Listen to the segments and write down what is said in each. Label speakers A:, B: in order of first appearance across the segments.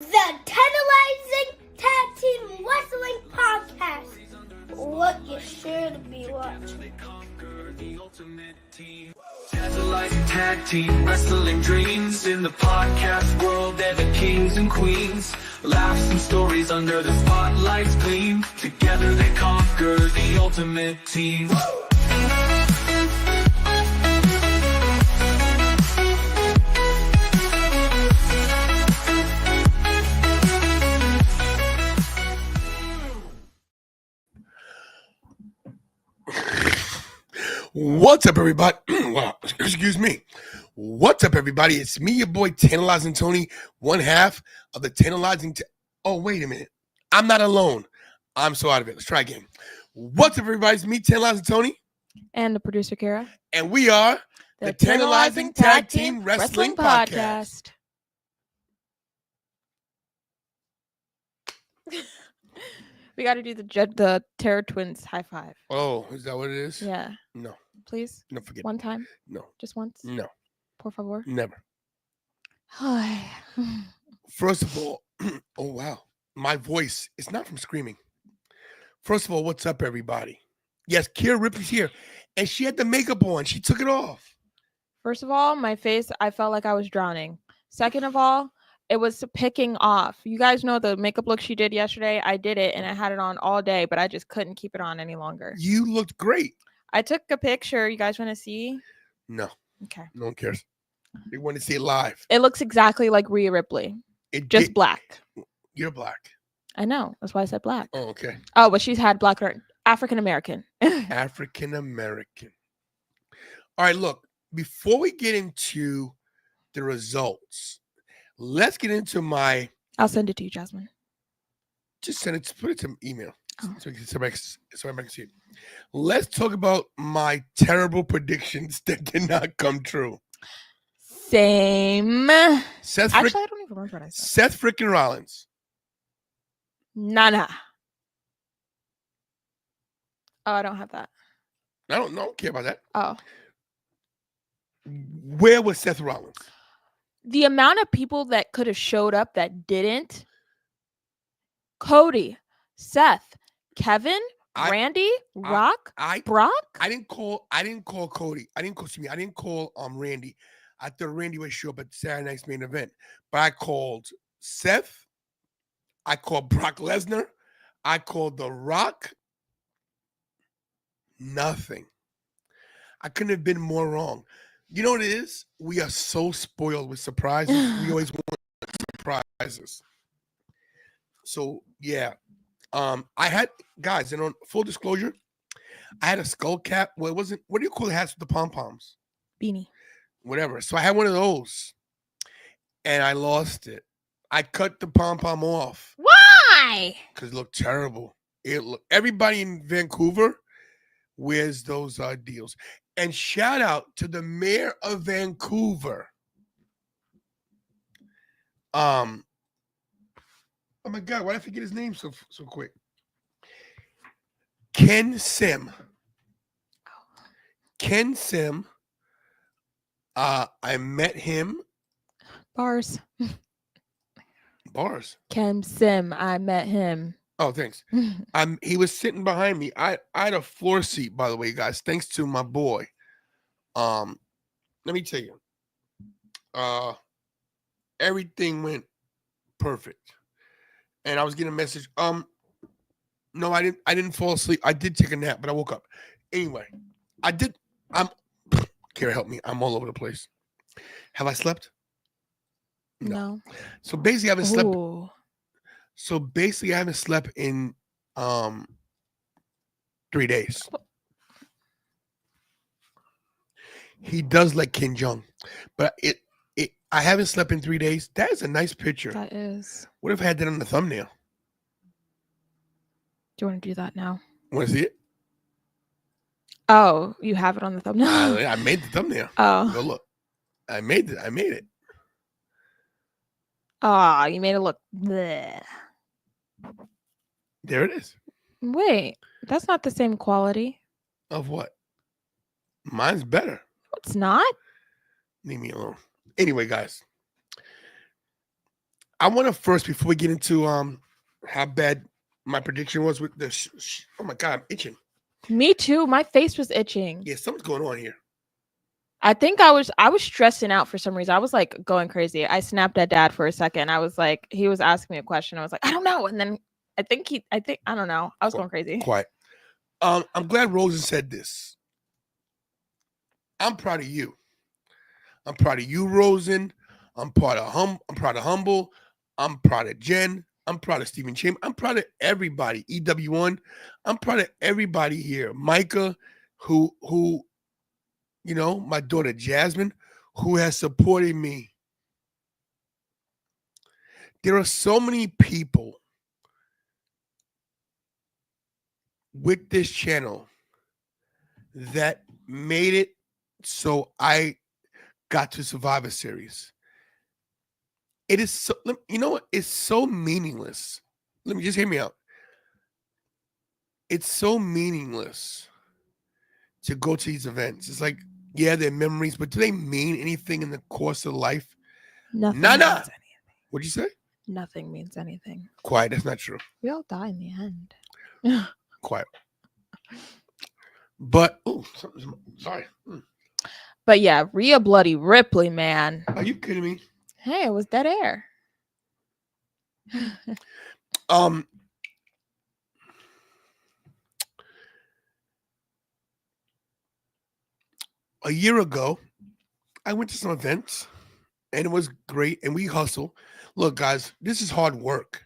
A: The Tantalizing Tag Team Wrestling Podcast. What you should be watching.
B: Tantalizing tag team wrestling dreams. In the podcast world, they're the kings and queens. Laughs and stories under the spotlight's gleam. Together they conquer the ultimate team.
C: What's up, everybody? Wow, excuse me. What's up, everybody? It's me, your boy, Tantalizing Tony, one half of the Tantalizing. Oh, wait a minute. I'm not alone. I'm so out of it. Let's try again. What's up, everybody? It's me, Tantalizing Tony.
D: And the producer, Kara.
C: And we are the Tantalizing Tag Team Wrestling Podcast.
D: We got to do the Terror Twins high five.
C: Oh, is that what it is?
D: Yeah.
C: No.
D: Please?
C: No, forget
D: One
C: it.
D: time?
C: No.
D: Just once?
C: No.
D: Por favor?
C: Never.
D: Hi.
C: First of all, oh, wow. My voice is not from screaming. First of all, what's up, everybody? Yes, Kira Ripley's here. And she had the makeup on. She took it off.
D: First of all, my face, I felt like I was drowning. Second of all, it was picking off. You guys know the makeup look she did yesterday. I did it and I had it on all day, but I just couldn't keep it on any longer.
C: You looked great.
D: I took a picture. You guys want to see?
C: No.
D: Okay.
C: No one cares. They want to see it live.
D: It looks exactly like Rhea Ripley. Just black.
C: You're black.
D: I know. That's why I said black.
C: Oh, okay.
D: Oh, but she's had black or African American.
C: African American. All right, look. Before we get into the results, let's get into my.
D: I'll send it to you, Jasmine.
C: Just send it. Put it to email
D: Oh.
C: so everybody can see it. Let's talk about my terrible predictions that did not come true.
D: Same.
C: Seth.
D: Actually, I don't even remember what I said.
C: Seth freaking Rollins.
D: Nana. Oh, I don't have that.
C: I don't care about that.
D: Oh.
C: Where was Seth Rollins?
D: The amount of people that could have showed up that didn't. Cody, Seth, Kevin, Randy, Rock, Brock.
C: I didn't call Cody. I didn't call Randy. I thought Randy would show up at Saturday night's main event. But I called Seth. I called Brock Lesnar. I called The Rock. Nothing. I couldn't have been more wrong. You know what it is? We are so spoiled with surprises. We always want surprises. So, yeah. I had, guys, and on full disclosure, I had a skull cap. Well, it wasn't, what do you call the hats with the pom-poms?
D: Beanie.
C: Whatever. So I had one of those, and I lost it. I cut the pom-pom off.
D: Why?
C: Because it looked terrible. Everybody in Vancouver wears those deals. And shout out to the mayor of Vancouver. Oh my God, why did I forget his name so quick? Ken Sim. Ken Sim. I met him.
D: Bars.
C: Ken
D: Sim. I met him.
C: Oh, thanks. He was sitting behind me. I had a floor seat, by the way, guys, thanks to my boy. Let me tell you. Everything went perfect. And I was getting a message. No, I didn't fall asleep. I did take a nap, but I woke up. Anyway, Kara, help me. I'm all over the place. Have I slept?
D: No.
C: So basically I haven't slept.
D: Ooh.
C: So basically, I haven't slept in 3 days. He does like Kim Jong, but I haven't slept in 3 days. That is a nice picture.
D: That is.
C: What if I had that on the thumbnail?
D: Do you want to do that now?
C: Want to see it?
D: Oh, you have it on the thumbnail.
C: I made the thumbnail.
D: Oh.
C: Go look. I made it.
D: Ah, you made it look. Bleh.
C: There it is.
D: Wait, that's not the same quality.
C: Of what? Mine's better.
D: It's not.
C: Leave me alone. Anyway, guys, I want to first, before we get into how bad my prediction was with the. Oh my God, I'm itching.
D: Me too. My face was itching.
C: Yeah, something's going on here.
D: I think I was stressing out for some reason. I was like going crazy. I snapped at Dad for a second. I was like, he was asking me a question. I was like, I don't know. And then I don't know. I was going crazy.
C: Quiet. I'm glad Rosen said this. I'm proud of you. I'm proud of you, Rosen. I'm proud of Humble. I'm proud of Jen. I'm proud of Stephen Chambers. I'm proud of everybody. EW1. I'm proud of everybody here. Micah, who, my daughter Jasmine, who has supported me. There are so many people with this channel that made it so I got to Survivor Series. It is so, you know what? It's so meaningless. Let me just hear me out. It's so meaningless to go to these events. It's like, yeah, they're memories, but do they mean anything in the course of life?
D: Nothing
C: Nada.
D: means anything.
C: What'd you say?
D: Nothing means anything.
C: Quiet. That's not true.
D: We all die in the end.
C: Quiet. But sorry.
D: But yeah, Rhea Bloody Ripley, man.
C: Are you kidding me?
D: Hey, it was dead air.
C: A year ago, I went to some events and it was great and we hustle. Look, guys, this is hard work.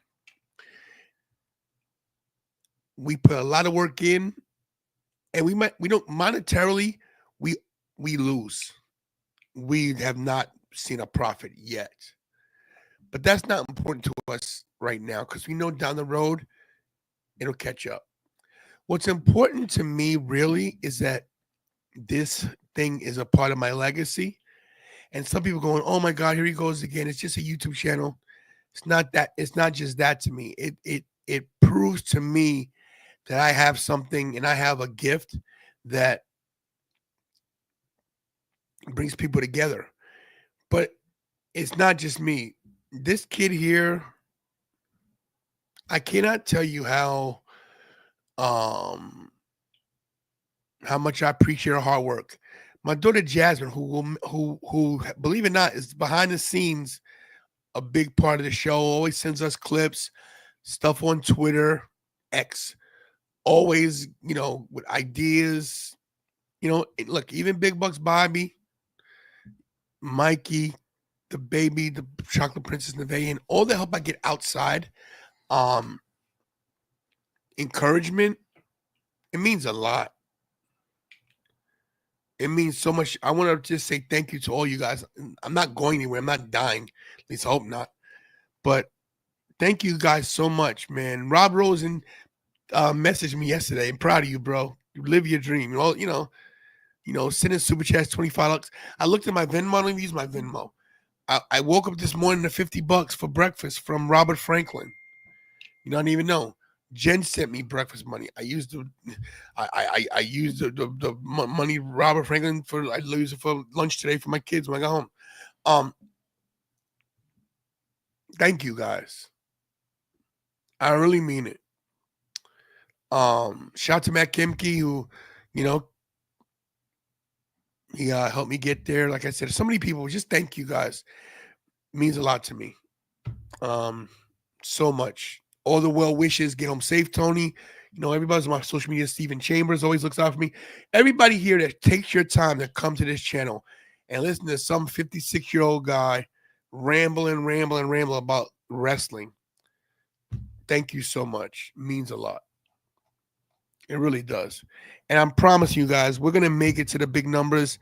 C: We put a lot of work in and we don't monetarily, we lose. We have not seen a profit yet. But that's not important to us right now because we know down the road it'll catch up. What's important to me really is that this thing is a part of my legacy. And some people going, oh my God, here he goes again. It's just a YouTube channel. It's not that. It's not just that to me. It proves to me that I have something and I have a gift that brings people together. But it's not just me. This kid here, I cannot tell you how much I appreciate her hard work. My daughter Jasmine, who believe it or not, is behind the scenes a big part of the show, always sends us clips, stuff on Twitter, X, always, with ideas. Look, even Big Bucks Bobby, Mikey, the baby, the Chocolate Princess Nevaeh, all the help I get outside, encouragement, it means a lot. It means so much. I want to just say thank you to all you guys. I'm not going anywhere. I'm not dying. At least I hope not. But thank you guys so much, man. Rob Rosen messaged me yesterday. I'm proud of you, bro. You live your dream. Send in super chats, $25. I looked at my Venmo. I don't even use my Venmo. I woke up this morning to $50 for breakfast from Robert Franklin. You don't even know. Jen sent me breakfast money. I used the money Robert Franklin I used it for lunch today for my kids when I got home. Thank you guys. I really mean it. Shout out to Matt Kimke who, he helped me get there. Like I said, so many people. Just thank you guys. It means a lot to me. So much. All the well wishes. Get home safe, Tony. Everybody's on my social media. Stephen Chambers always looks out for me. Everybody here that takes your time to come to this channel and listen to some 56-year-old guy rambling about wrestling. Thank you so much. It means a lot. It really does. And I'm promising you guys, we're going to make it to the big numbers.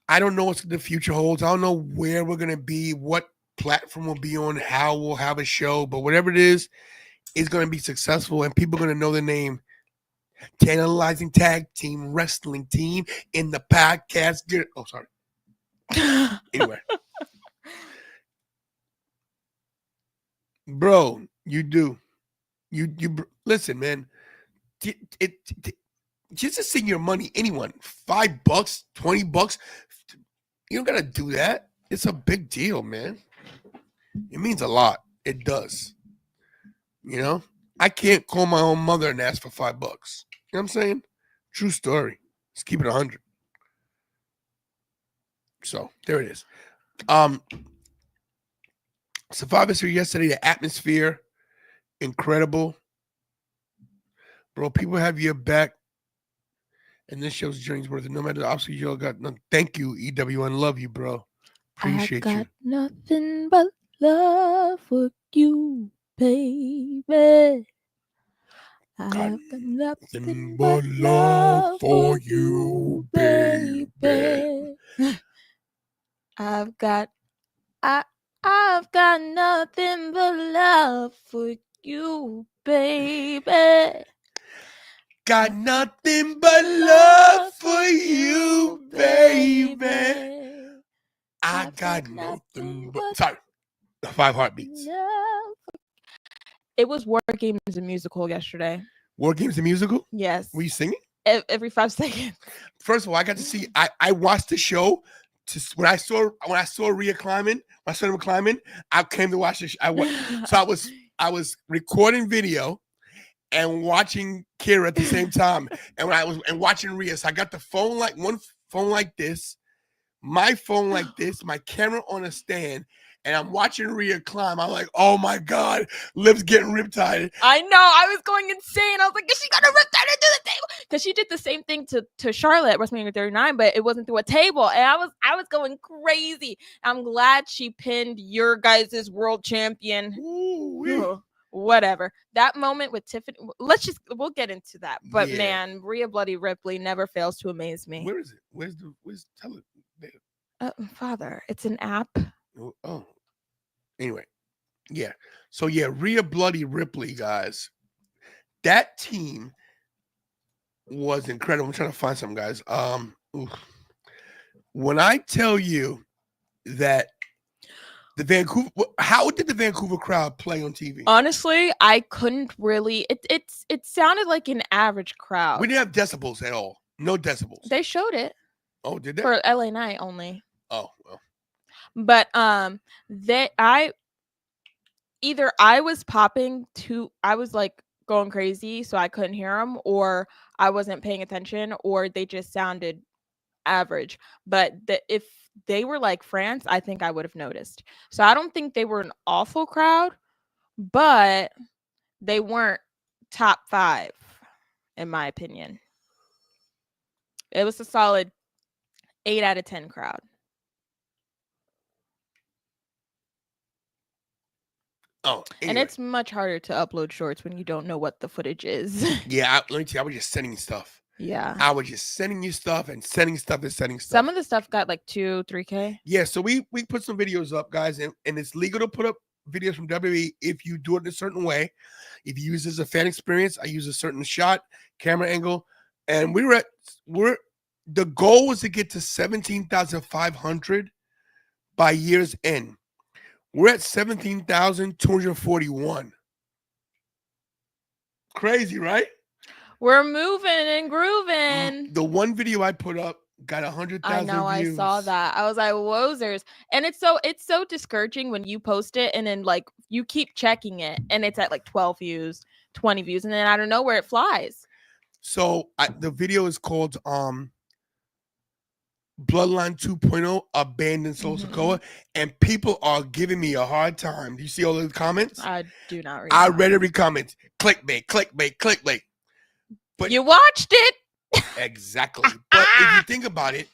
C: I don't know what the future holds. I don't know where we're going to be, what platform we'll be on, how we'll have a show, but whatever it is, it's going to be successful and people are going to know the name. Tantalizing Tag Team Wrestling Team in the podcast. Oh, sorry. Anyway. Bro, you do. You listen, man. Just to send your money, anyone, $5, $20, you don't gotta do that. It's a big deal, man. It means a lot. It does. You know, I can't call my own mother and ask for $5. You know what I'm saying? True story. Let's keep it 100. So there it is. Survivor Series yesterday, the atmosphere, incredible. Bro, people have your back. And this show's journey's worth it. No matter the obstacle you all got. No, thank you, EWN. Love you, bro. Appreciate
D: I
C: you.
D: got nothing but love for you, baby. I've got nothing but love for you, baby. I've got nothing but love for you, baby.
C: Got nothing but love for you, baby. I got nothing but. Sorry. 5 heartbeats.
D: It was WarGames the musical yesterday.
C: WarGames the musical?
D: Yes.
C: Were you singing?
D: Every 5 seconds.
C: First of all, I got to see. I watched the show. When I saw Rhea climbing, when I saw them climbing, I came to watch the show. I was recording video and watching Kira at the same time, and watching Rhea. So I got the phone one phone like this, my phone like this, my camera on a stand. And I'm watching Rhea climb. I'm like, oh my God, lips getting riptide.
D: I know. I was going insane. I was like, is she gonna riptide into the table? Because she did the same thing to Charlotte at WrestleMania 39, but it wasn't through a table. And I was going crazy. I'm glad she pinned your guys' world champion.
C: Ooh,
D: whatever. That moment with Tiffany, we'll get into that. But man, Rhea Bloody Ripley never fails to amaze me.
C: Where is it? Where's tell it?
D: Father, it's an app.
C: Oh, anyway, yeah. So yeah, Rhea Bloody Ripley, guys. That team was incredible. I'm trying to find some guys. When I tell you that how did the Vancouver crowd play on TV?
D: Honestly, I couldn't really. It sounded like an average crowd.
C: We didn't have decibels at all. No decibels.
D: They showed it.
C: Oh, did they?
D: For LA Night only.
C: Oh, well.
D: But I was popping I was like going crazy, so I couldn't hear them, or I wasn't paying attention, or they just sounded average. But if they were like France, I think I would have noticed. So I don't think they were an awful crowd, but they weren't top 5, in my opinion. It was a solid 8 out of 10 crowd.
C: Oh, anyway.
D: And it's much harder to upload shorts when you don't know what the footage is.
C: Yeah, let me tell you, I was just sending you stuff.
D: Yeah.
C: I was just sending you stuff and sending stuff and sending stuff.
D: Some of the stuff got like 2-3K.
C: Yeah, so we put some videos up, guys, and it's legal to put up videos from WWE if you do it in a certain way. If you use it as a fan experience, I use a certain shot, camera angle, and the goal was to get to 17,500 by year's end. We're at 17,241. Crazy, right?
D: We're moving and grooving.
C: The one video I put up got 100,000
D: I know,
C: views.
D: I saw that. I was like, wozers. And it's so discouraging when you post it and then like you keep checking it and it's at like 12 views, 20 views, and then I don't know where it flies.
C: So the video is called Bloodline 2.0 Abandoned Soul Sokoa, and people are giving me a hard time. Do you see all the comments?
D: I do not read.
C: I read every comment. Clickbait, clickbait, clickbait. But
D: you watched it.
C: Exactly. But if you think about it,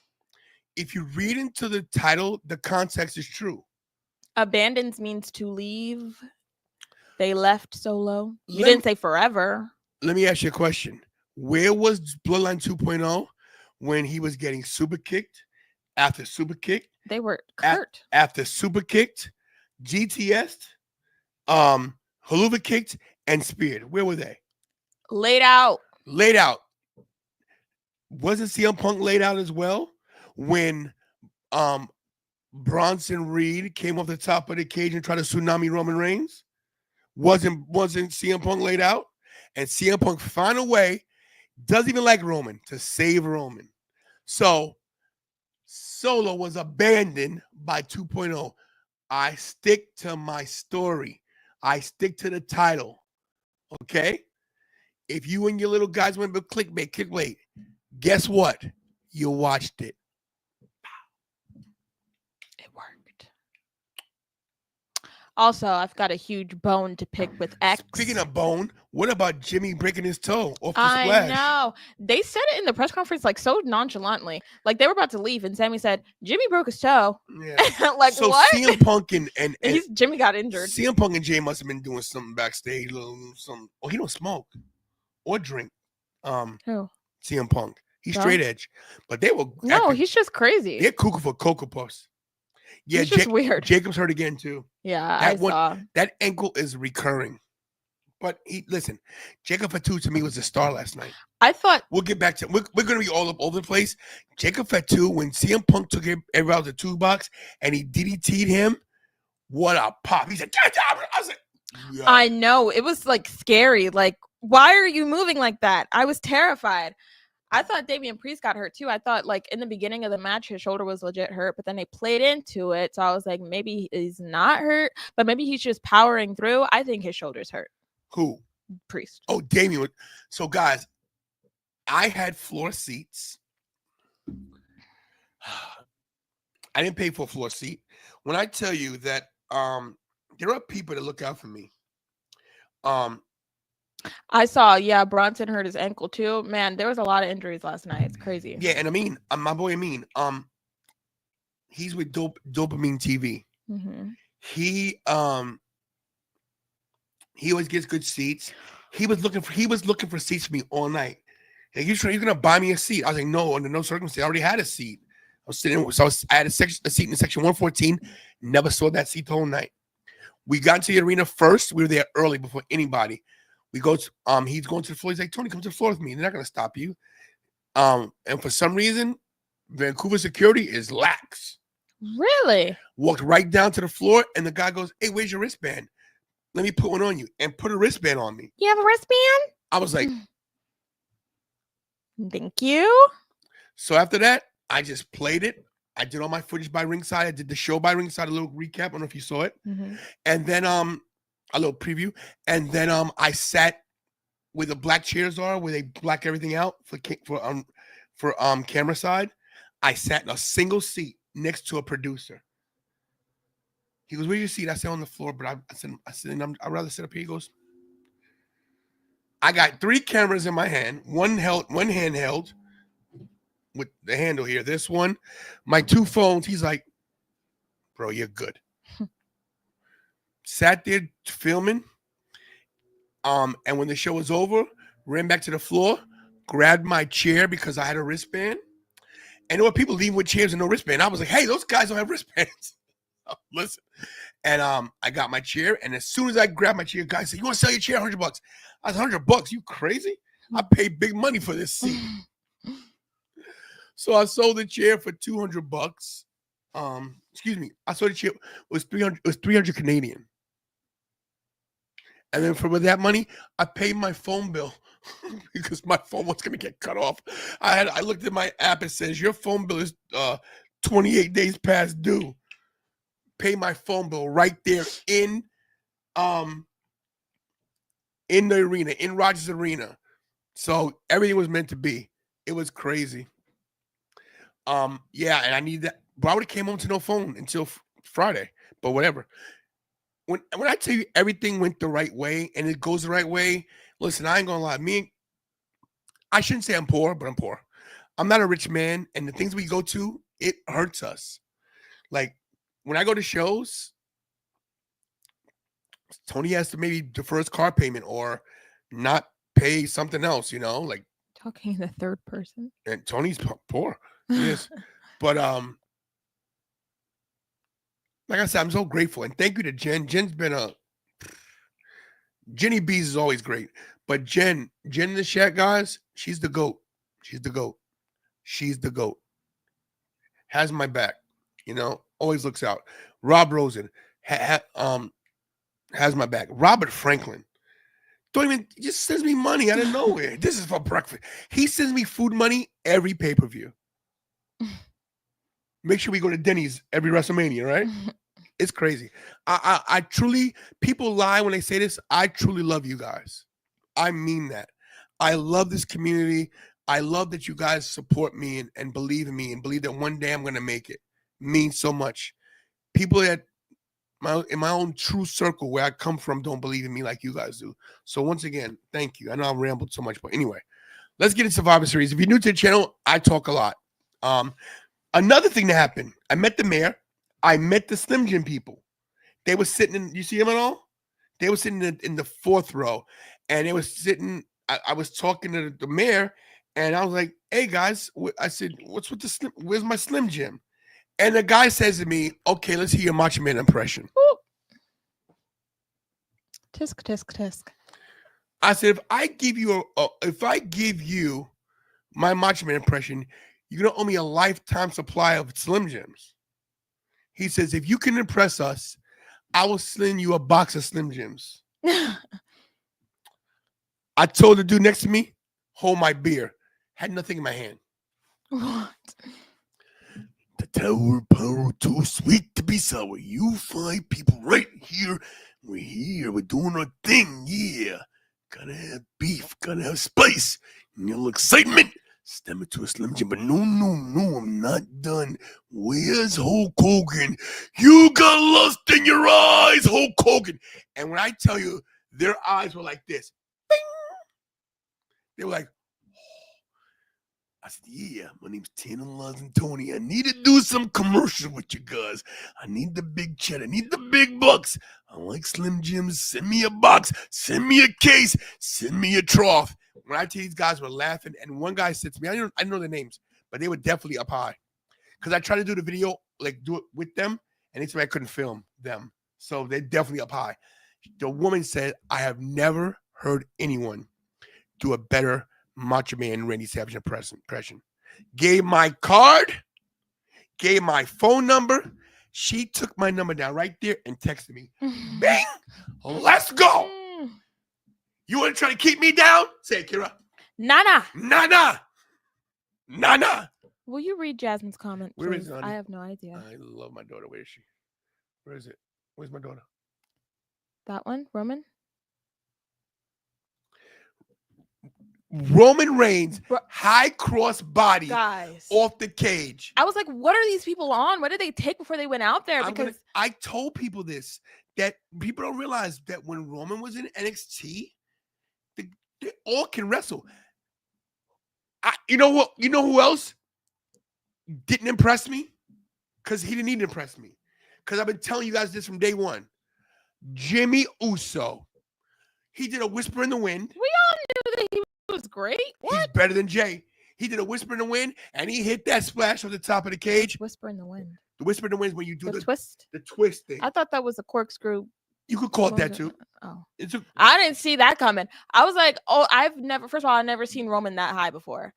C: if you read into the title, the context is true.
D: Abandons means to leave. They left Solo. You didn't say forever.
C: Let me ask you a question. Where was Bloodline 2.0 when he was getting super kicked, after super kicked?
D: They were hurt.
C: After super kicked, GTS, haluva kicked, and speared. Where were they?
D: Laid out.
C: Laid out. Wasn't CM Punk laid out as well when Bronson Reed came off the top of the cage and tried to tsunami Roman Reigns? Wasn't CM Punk laid out? And CM Punk found a way, doesn't even like Roman, to save Roman. So Solo was abandoned by 2.0. I stick to my story. I stick to the title. Okay? If you and your little guys went with clickbait, guess what? You watched it.
D: It worked. Also, I've got a huge bone to pick with X.
C: Speaking of bone, what about Jimmy breaking his toe off the
D: I
C: splash?
D: know. They said it in the press conference like so nonchalantly. Like they were about to leave, and Sammy said, Jimmy broke his toe.
C: Yeah.
D: Like
C: So
D: what?
C: CM Punk and
D: Jimmy got injured.
C: CM Punk and Jay must have been doing something backstage. Some. Oh, he don't smoke or drink.
D: Who?
C: CM Punk. He's
D: No?
C: straight edge, but they were
D: No, he's just crazy.
C: they're cuckoo for Cocoa Puffs. Yeah,
D: He's just weird.
C: Jacob's hurt again too.
D: Yeah,
C: That
D: I
C: one-
D: saw.
C: That ankle is recurring. But listen, Jacob Fatu to me was a star last night.
D: I thought
C: We'll get back to we're going to be all up over the place. Jacob Fatu, when CM Punk took everybody out of the toolbox and he DDT'd him, what a pop. He said, get down. I was like, yeah.
D: I know. It was like scary. Like, why are you moving like that? I was terrified. I thought Damian Priest got hurt too. I thought like in the beginning of the match, his shoulder was legit hurt, but then they played into it. So I was like, maybe he's not hurt, but maybe he's just powering through. I think his shoulder's hurt.
C: Who?
D: Priest.
C: Oh, Damian. So, guys, I had floor seats. I didn't pay for a floor seat. When I tell you that there are people that look out for me.
D: I saw, Bronson hurt his ankle too. Man, there was a lot of injuries last night. It's crazy.
C: Yeah, and Amin, my boy Amin, he's with Dopamine TV.
D: Mm-hmm.
C: He always gets good seats. He was looking for seats for me all night. And he's gonna buy me a seat. I was like, no, under no circumstance. I already had a seat. I had a seat in section 114. Never saw that seat the whole night. We got into the arena first. We were there early before anybody. We go to he's going to the floor. He's like, Tony, come to the floor with me. They're not gonna stop you. And for some reason, Vancouver security is lax.
D: Really?
C: Walked right down to the floor, and the guy goes, hey, where's your wristband? Let me put one on you. And put a wristband on me.
D: You have a wristband?
C: I was like,
D: thank you.
C: so after that, I just played it. I did all my footage by ringside. I did the show by ringside, a little recap. I don't know if you saw it.
D: Mm-hmm.
C: And then a little preview. And then I sat where the black chairs are, where they black everything out for camera side. I sat in a single seat next to a producer. He goes, where's your seat? I said, on the floor, but I said, I'd rather sit up here. He goes, I got 3 cameras in my hand, one hand held with the handle here. This one, my 2 phones. He's like, bro, you're good. Sat there filming. And when the show was over, ran back to the floor, grabbed my chair because I had a wristband. And there were people leaving with chairs and no wristband. I was like, hey, those guys don't have wristbands. Listen. And I got my chair. And as soon as I grabbed my chair, guys said, you want to sell your chair $100? I was $100. You crazy? I paid big money for this seat. So I sold the chair for $200. Excuse me. I sold the chair. It was 300. It was 300 Canadian. And then for that money, I paid my phone bill because my phone was going to get cut off. I looked at my app. It says your phone bill is 28 days past due. Pay my phone bill right there in the arena, in Rogers Arena. So everything was meant to be. It was crazy. Yeah, and I need that. But I would have came home to no phone until Friday. But whatever. When I tell you everything went the right way and it goes the right way, listen, I ain't gonna lie. I shouldn't say I'm poor, but I'm poor. I'm not a rich man, and the things we go to, it hurts us. Like when I go to shows, Tony has to maybe defer his car payment or not pay something else, like
D: Talking in the third person.
C: and Tony's poor. He is. But like I said, I'm so grateful. And thank you to Jen. Jen's been Jenny Bees is always great. But Jen in the chat, guys, she's the GOAT. She's the GOAT. She's the GOAT. Has my back, always looks out. Rob Rosen has my back. Robert Franklin just sends me money out of nowhere. This is for breakfast. He sends me food money every pay-per-view. Make sure we go to Denny's every WrestleMania, right? It's crazy. I truly, people lie when they say this. I truly love you guys. I mean that. I love this community. I love that you guys support me and believe in me and believe that one day I'm going to make it. Means so much. People that in my own true circle where I come from don't believe in me like you guys do. So once again, thank you. I know I've rambled so much, but anyway, let's get into Survivor Series. If you're new to the channel, I talk a lot. Another thing that happened, I met the mayor. I met the Slim Jim people. They were sitting in, you see them at all? They were sitting in the fourth row, and they were sitting, I was talking to the mayor, and I was like, hey guys, I said, what's with the Slim, where's my Slim Jim? And the guy says to me, okay, let's hear your Macho Man impression.
D: Ooh. Tisk, tisk, tisk.
C: I said, if I give you my Macho Man impression, you're gonna owe me a lifetime supply of Slim Jims. He says, if you can impress us, I will send you a box of Slim Jims. I told the dude next to me, hold my beer. Had nothing in my hand.
D: What?
C: The tower power too sweet to be sour. You find people right here. We're here. We're doing our thing. Yeah. Gotta have beef. Gotta have spice. A little excitement. Stem it to a Slim Jim. But no, I'm not done. Where's Hulk Hogan? You got lust in your eyes, Hulk Hogan. And when I tell you, their eyes were like this. Bing! They were like, I said, yeah, my name's Tana Laws and Tony. I need to do some commercial with you guys. I need the big cheddar. I need the big bucks. I like Slim Jims. Send me a box. Send me a case. Send me a trough. When I tell you, these guys were laughing, and one guy said to me, I don't know their names, but they were definitely up high. Because I tried to do the video, like do it with them, and they said I couldn't film them. So they're definitely up high. The woman said, I have never heard anyone do a better Macho Man Randy Savage impression. Gave my card, gave my phone number. She took my number down right there and texted me. Bang! Let's go. You want to try to keep me down? Say it, Kira.
D: Nana. Will you read Jasmine's comment, please?
C: Where is it, honey?
D: I have no idea.
C: I love my daughter. Where is she? Where is it? Where's my daughter?
D: That one, Roman?
C: Roman Reigns, high cross body,
D: guys,
C: off the cage.
D: I was like, what are these people on? What did they take before they went out there? Because
C: I told people this, that people don't realize that when Roman was in NXT, they all can wrestle. You know what? You know who else didn't impress me? Because he didn't need to impress me. Because I've been telling you guys this from day one. Jimmy Uso. He did a whisper in the wind.
D: We all knew that he was great. What?
C: He's better than Jay. He did a whisper in the wind, and he hit that splash on the top of the cage.
D: Whisper in the wind.
C: The whisper in the wind is when you do
D: the twist.
C: The twist thing.
D: I thought that was a corkscrew.
C: You could call it that too.
D: Oh,
C: it's
D: I didn't see that coming. I was like, oh, first of all, I've never seen Roman that high before.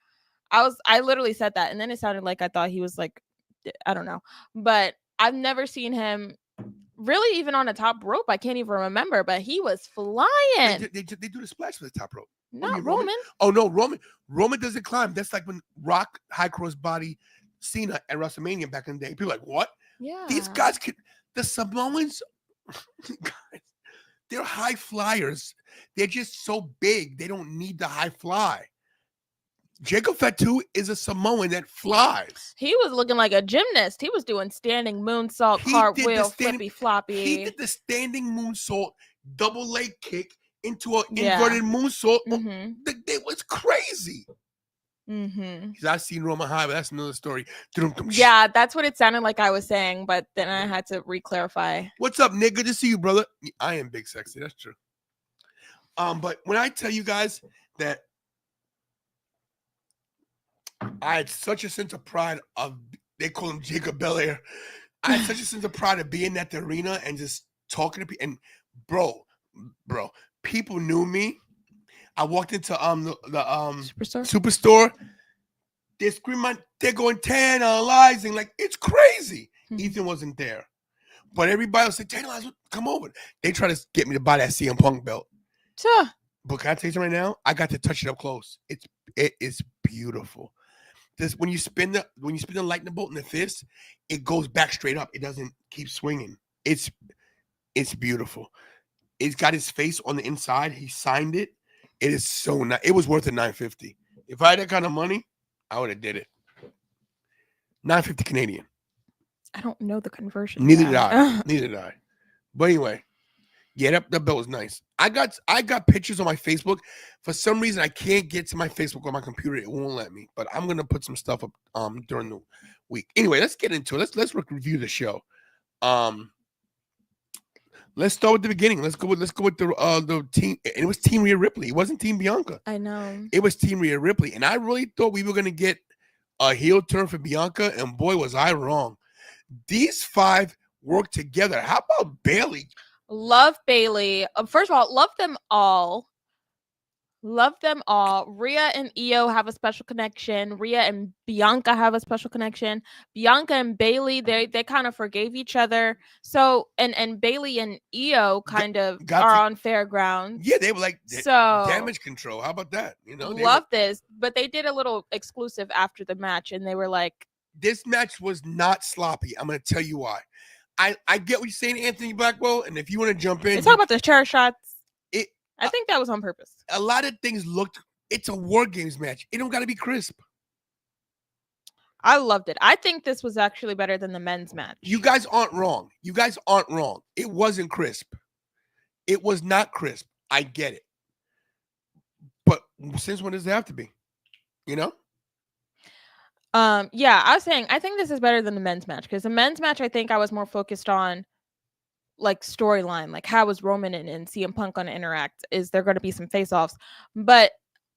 D: I literally said that, and then it sounded like I thought he was like, I don't know, but I've never seen him really even on the top rope. I can't even remember, but he was flying.
C: They do the splash for the top rope.
D: Not Roman.
C: Oh no, Roman doesn't climb. That's like when Rock high cross body Cena at WrestleMania back in the day. People are like, what?
D: Yeah.
C: These guys the Samoans, guys, they're high flyers. They're just so big. They don't need the high fly. Jacob Fatu is a Samoan that flies.
D: He was looking like a gymnast. He was doing standing moonsault, cartwheel, flippy floppy.
C: He did the standing moonsault, double leg kick into an inverted moonsault.
D: Mm-hmm.
C: It was crazy.
D: Mm-hmm.
C: Because I've seen Roman high, but that's another story.
D: Yeah, that's what it sounded like I was saying, but then I had to re-clarify.
C: What's up, Nick? Good to see you, brother. I am big sexy. That's true. But when I tell you guys that I had such a sense of pride they call him Jacob Belair. I had such a sense of pride of being at the arena and just talking to people. And bro, people knew me. I walked into the Superstore. They're screaming, they're going tantalizing, like it's crazy. Mm-hmm. Ethan wasn't there, but everybody else said, "Tantalizing, come over." They try to get me to buy that CM Punk belt.
D: Sure.
C: But can I tell you something right now? I got to touch it up close. It is beautiful. This when you spin the lightning bolt in the fist, it goes back straight up. It doesn't keep swinging. It's beautiful. It's got his face on the inside. He signed it. It is so nice. It was worth the $950. If I had that kind of money, I would have did it. $950 Canadian.
D: I don't know the conversion.
C: Neither did I. Neither did I. But anyway, yeah, that belt was nice. I got pictures on my Facebook. For some reason, I can't get to my Facebook on my computer. It won't let me. But I'm gonna put some stuff up during the week. Anyway, let's get into it. Let's review the show. Let's start with the beginning. Let's go with the team. And it was Team Rhea Ripley. It wasn't Team Bianca.
D: I know.
C: It was Team Rhea Ripley. And I really thought we were gonna get a heel turn for Bianca, and boy, was I wrong. These 5 work together. How about Bayley?
D: Love Bayley. First of all, love them all. Love them all. Rhea and Io have a special connection. Rhea and Bianca have a special connection. Bianca and Bayley, they kind of forgave each other. So and Bayley and Io kind of are on fair ground.
C: Yeah, they were like damage control. How about that? You know,
D: love this. But they did a little exclusive after the match, and they were like,
C: this match was not sloppy. I'm gonna tell you why. I get what you're saying, Anthony Blackwell, and if you want to jump in,
D: talk about the chair shots. I think that was on purpose.
C: A lot of things looked. It's a WarGames match. It don't got to be crisp.
D: I loved it. I think this was actually better than the men's match.
C: You guys aren't wrong. It wasn't crisp. It was not crisp. I get it. But since when does it have to be? You know?
D: Yeah, I was saying I think this is better than the men's match, because the men's match I think I was more focused on like storyline, like how is Roman and CM Punk gonna interact? Is there gonna be some face-offs? But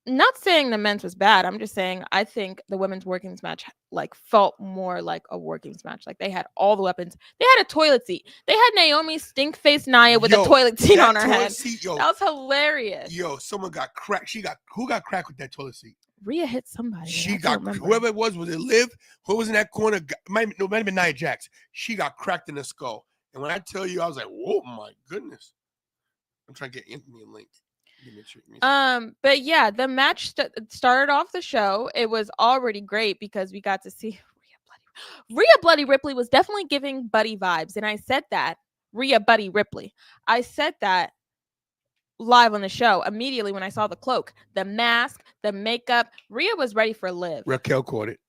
D: not saying the men's was bad. I'm just saying I think the women's WarGames match like felt more like a WarGames match. Like they had all the weapons. They had a toilet seat. They had Naomi stink-faced Nia with a toilet seat on her head. That was hilarious.
C: Yo, someone got cracked. Who got cracked with that toilet seat?
D: Rhea hit somebody.
C: She got whoever it was it Liv? Who was in that corner? Might have been Nia Jax. She got cracked in the skull. And when I tell you, I was like, "Whoa, my goodness!" I'm trying to get Anthony a link.
D: But yeah, the match started off the show. It was already great because we got to see Rhea Bloody Ripley was definitely giving Buddy vibes, and I said that Rhea Buddy Ripley. I said that live on the show immediately when I saw the cloak, the mask, the makeup. Rhea was ready for Liv.
C: Raquel caught it.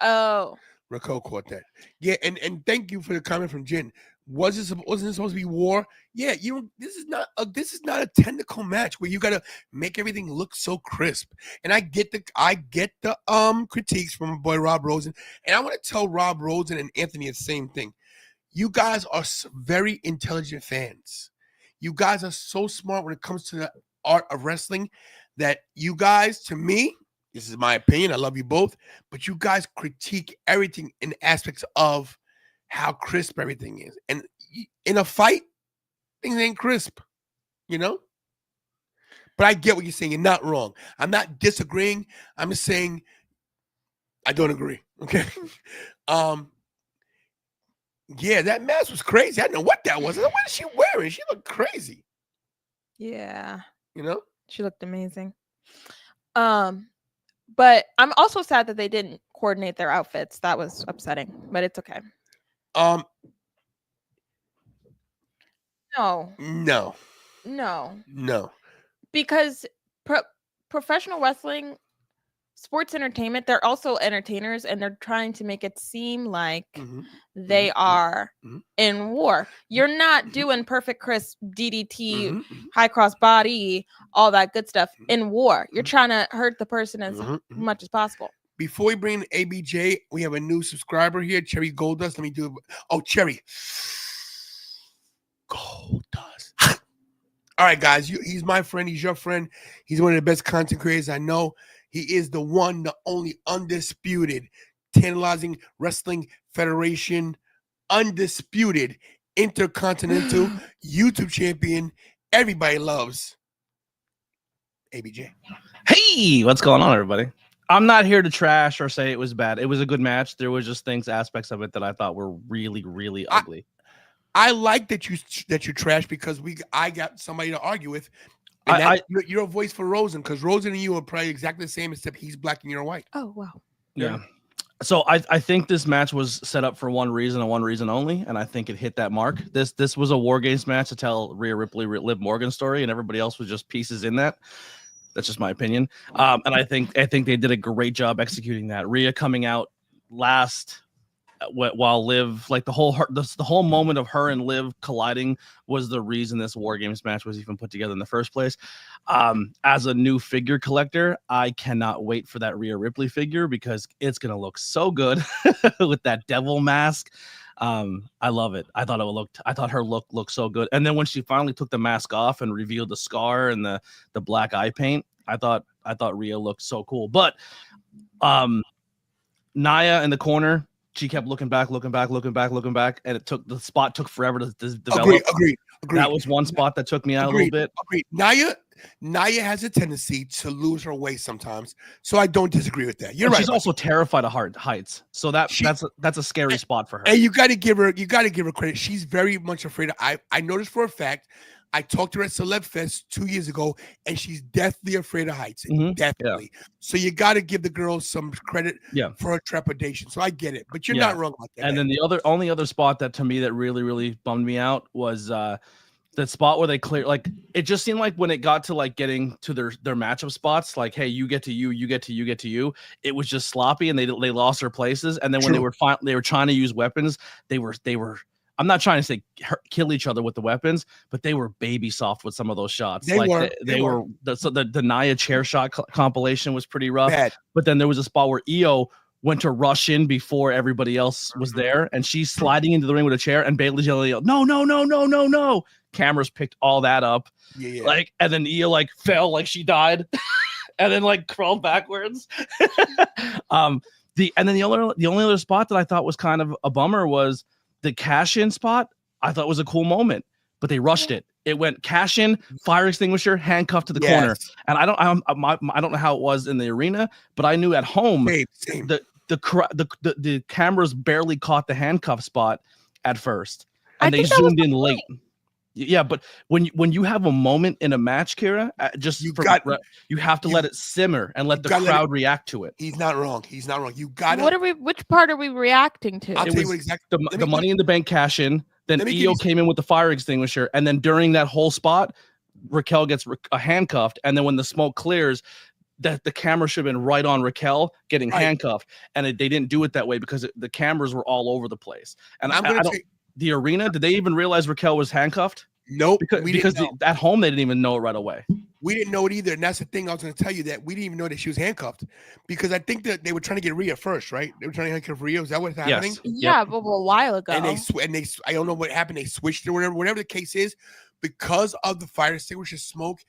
D: Oh,
C: Raquel caught that. Yeah, and thank you for the comment from Jen. Wasn't it supposed to be war? Yeah, this is not a technical match where you gotta make everything look so crisp. And I get the critiques from my boy Rob Rosen, and I want to tell Rob Rosen and Anthony the same thing. You guys are very intelligent fans. You guys are so smart when it comes to the art of wrestling that you guys, to me, this is my opinion, I love you both, but you guys critique everything in aspects of how crisp everything is. And in a fight, things ain't crisp, you know? But I get what you're saying. You're not wrong. I'm not disagreeing. I'm just saying I don't agree, okay? Yeah, that mask was crazy. I don't know what that was. What is she wearing? She looked crazy.
D: Yeah.
C: You know?
D: She looked amazing. But I'm also sad that they didn't coordinate their outfits. That was upsetting, but it's okay. No. Because professional wrestling, sports entertainment, they're also entertainers, and they're trying to make it seem like they are in war. You're not doing perfect crisp DDT, high cross body, all that good stuff in war. You're trying to hurt the person as much as possible.
C: Before we bring in ABJ, we have a new subscriber here, Cherry Goldust. Let me do it. Oh, Cherry Goldust. All right, guys. He's my friend. He's your friend. He's one of the best content creators I know. He is the one, the only undisputed, Tantalizing Wrestling Federation, undisputed Intercontinental YouTube champion. Everybody loves ABJ.
E: Hey, what's going on, everybody? I'm not here to trash or say it was bad. It was a good match. There was just aspects of it that I thought were really, really ugly.
C: I like that you trash because I got somebody to argue with. You're a voice for Rosen, because Rosen and you are probably exactly the same, except he's black and you're white.
D: Oh wow.
E: Yeah. So I think this match was set up for one reason and one reason only, and I think it hit that mark. This was a War Games match to tell Rhea Ripley, Liv Morgan's story, and everybody else was just pieces in that. That's just my opinion. And I think they did a great job executing that. Rhea coming out last while Liv, like the whole moment of her and Liv colliding was the reason this War Games match was even put together in the first place. As a new figure collector, I cannot wait for that Rhea Ripley figure because it's gonna look so good with that devil mask. I love it. I thought her look looked so good. And then when she finally took the mask off and revealed the scar and the black eye paint, I thought Rhea looked so cool. But Nia in the corner, she kept looking back, and the spot took forever to develop.
C: Agreed.
E: That was one spot that took me out a little bit.
C: Agreed. Nia has a tendency to lose her way sometimes, so I don't disagree with that. You're right.
E: She's also terrified of heights, so that's a scary spot for her.
C: And you got to give her credit. She's very much afraid. I noticed for a fact. I talked to her at Celeb Fest 2 years ago, and she's deathly afraid of heights. Definitely. Yeah. So you got to give the girl some credit for her trepidation. So I get it, but you're not wrong about that.
E: And then the only other spot that to me that really, really bummed me out was that spot where they clear. Like it just seemed like when it got to like getting to their matchup spots, like hey, you get to you get to you. It was just sloppy, and they lost their places. And then when they were trying to use weapons, they were. I'm not trying to say kill each other with the weapons, but they were baby soft with some of those shots. They were. The Nia chair shot compilation was pretty rough. Bad. But then there was a spot where Io went to rush in before everybody else was there, and she's sliding into the ring with a chair, and Bayley's yelling, no. Cameras picked all that up. Yeah. Like, and then Io like fell like she died, and then like crawled backwards. And then the only other spot that I thought was kind of a bummer was the cash-in spot. I thought was a cool moment, but they rushed it. It went cash-in, fire extinguisher, handcuffed to the corner. And I don't know how it was in the arena, but I knew at home
C: same.
E: The cameras barely caught the handcuff spot at first, and they zoomed in late. Yeah, but when you have a moment in a match, Kira, you have to let it simmer and let the crowd react to it.
C: He's not wrong. You got
D: to. Which part are we reacting to?
C: I'll tell you what exactly.
E: The Money in the Bank cash in. Then Io came in with the fire extinguisher, and then during that whole spot, Raquel gets handcuffed, and then when the smoke clears, that the camera should have been right on Raquel getting handcuffed, and they didn't do it that way because the cameras were all over the place. And the arena, did they even realize Raquel was handcuffed?
C: Nope.
E: Because at home they didn't even know it right away.
C: We didn't know it either, and that's the thing I was going to tell you, that we didn't even know that she was handcuffed because I think that they were trying to get Rhea first, right? They were trying to handcuff Rhea. Is that what's happening?
D: Yes. Yeah, but a while ago.
C: And they I don't know what happened. They switched or whatever the case is, because of the fire extinguisher smoke.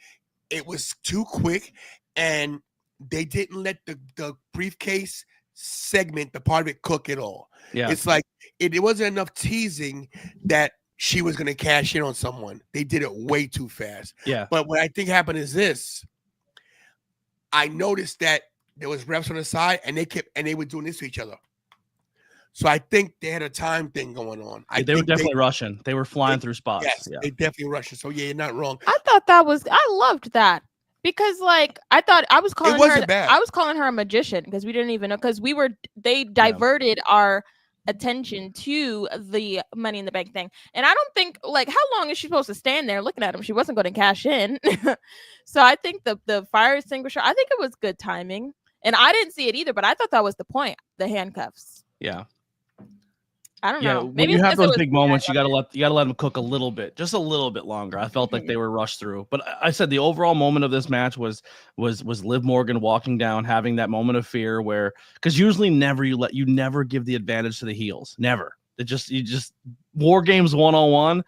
C: It was too quick, and they didn't let the briefcase segment, the part of it, cook at all. Yeah, it's like it wasn't enough teasing that she was going to cash in on someone. They did it way too fast.
E: Yeah.
C: But what I think happened is this. I noticed that there was refs on the side, and they were doing this to each other. So I think they had a time thing going on.
E: They were definitely rushing. They were flying through spots.
C: Yes, they definitely rushing. So yeah, you're not wrong.
D: I loved that. Because like I thought I was calling her
C: bad.
D: I was calling her a magician because we didn't even know, because they diverted our attention to the Money in the Bank thing. And I don't think, like, how long is she supposed to stand there looking at him? She wasn't going to cash in. So I think the fire extinguisher, I think it was good timing. And I didn't see it either, but I thought that was the point, the handcuffs.
E: Yeah.
D: I don't know.
E: Maybe when you have those big moments, you gotta let them cook a little bit, just a little bit longer. I felt like they were rushed through, but I said the overall moment of this match was Liv Morgan walking down, having that moment of fear where, because usually you never give the advantage to the heels, never. You just War Games 101,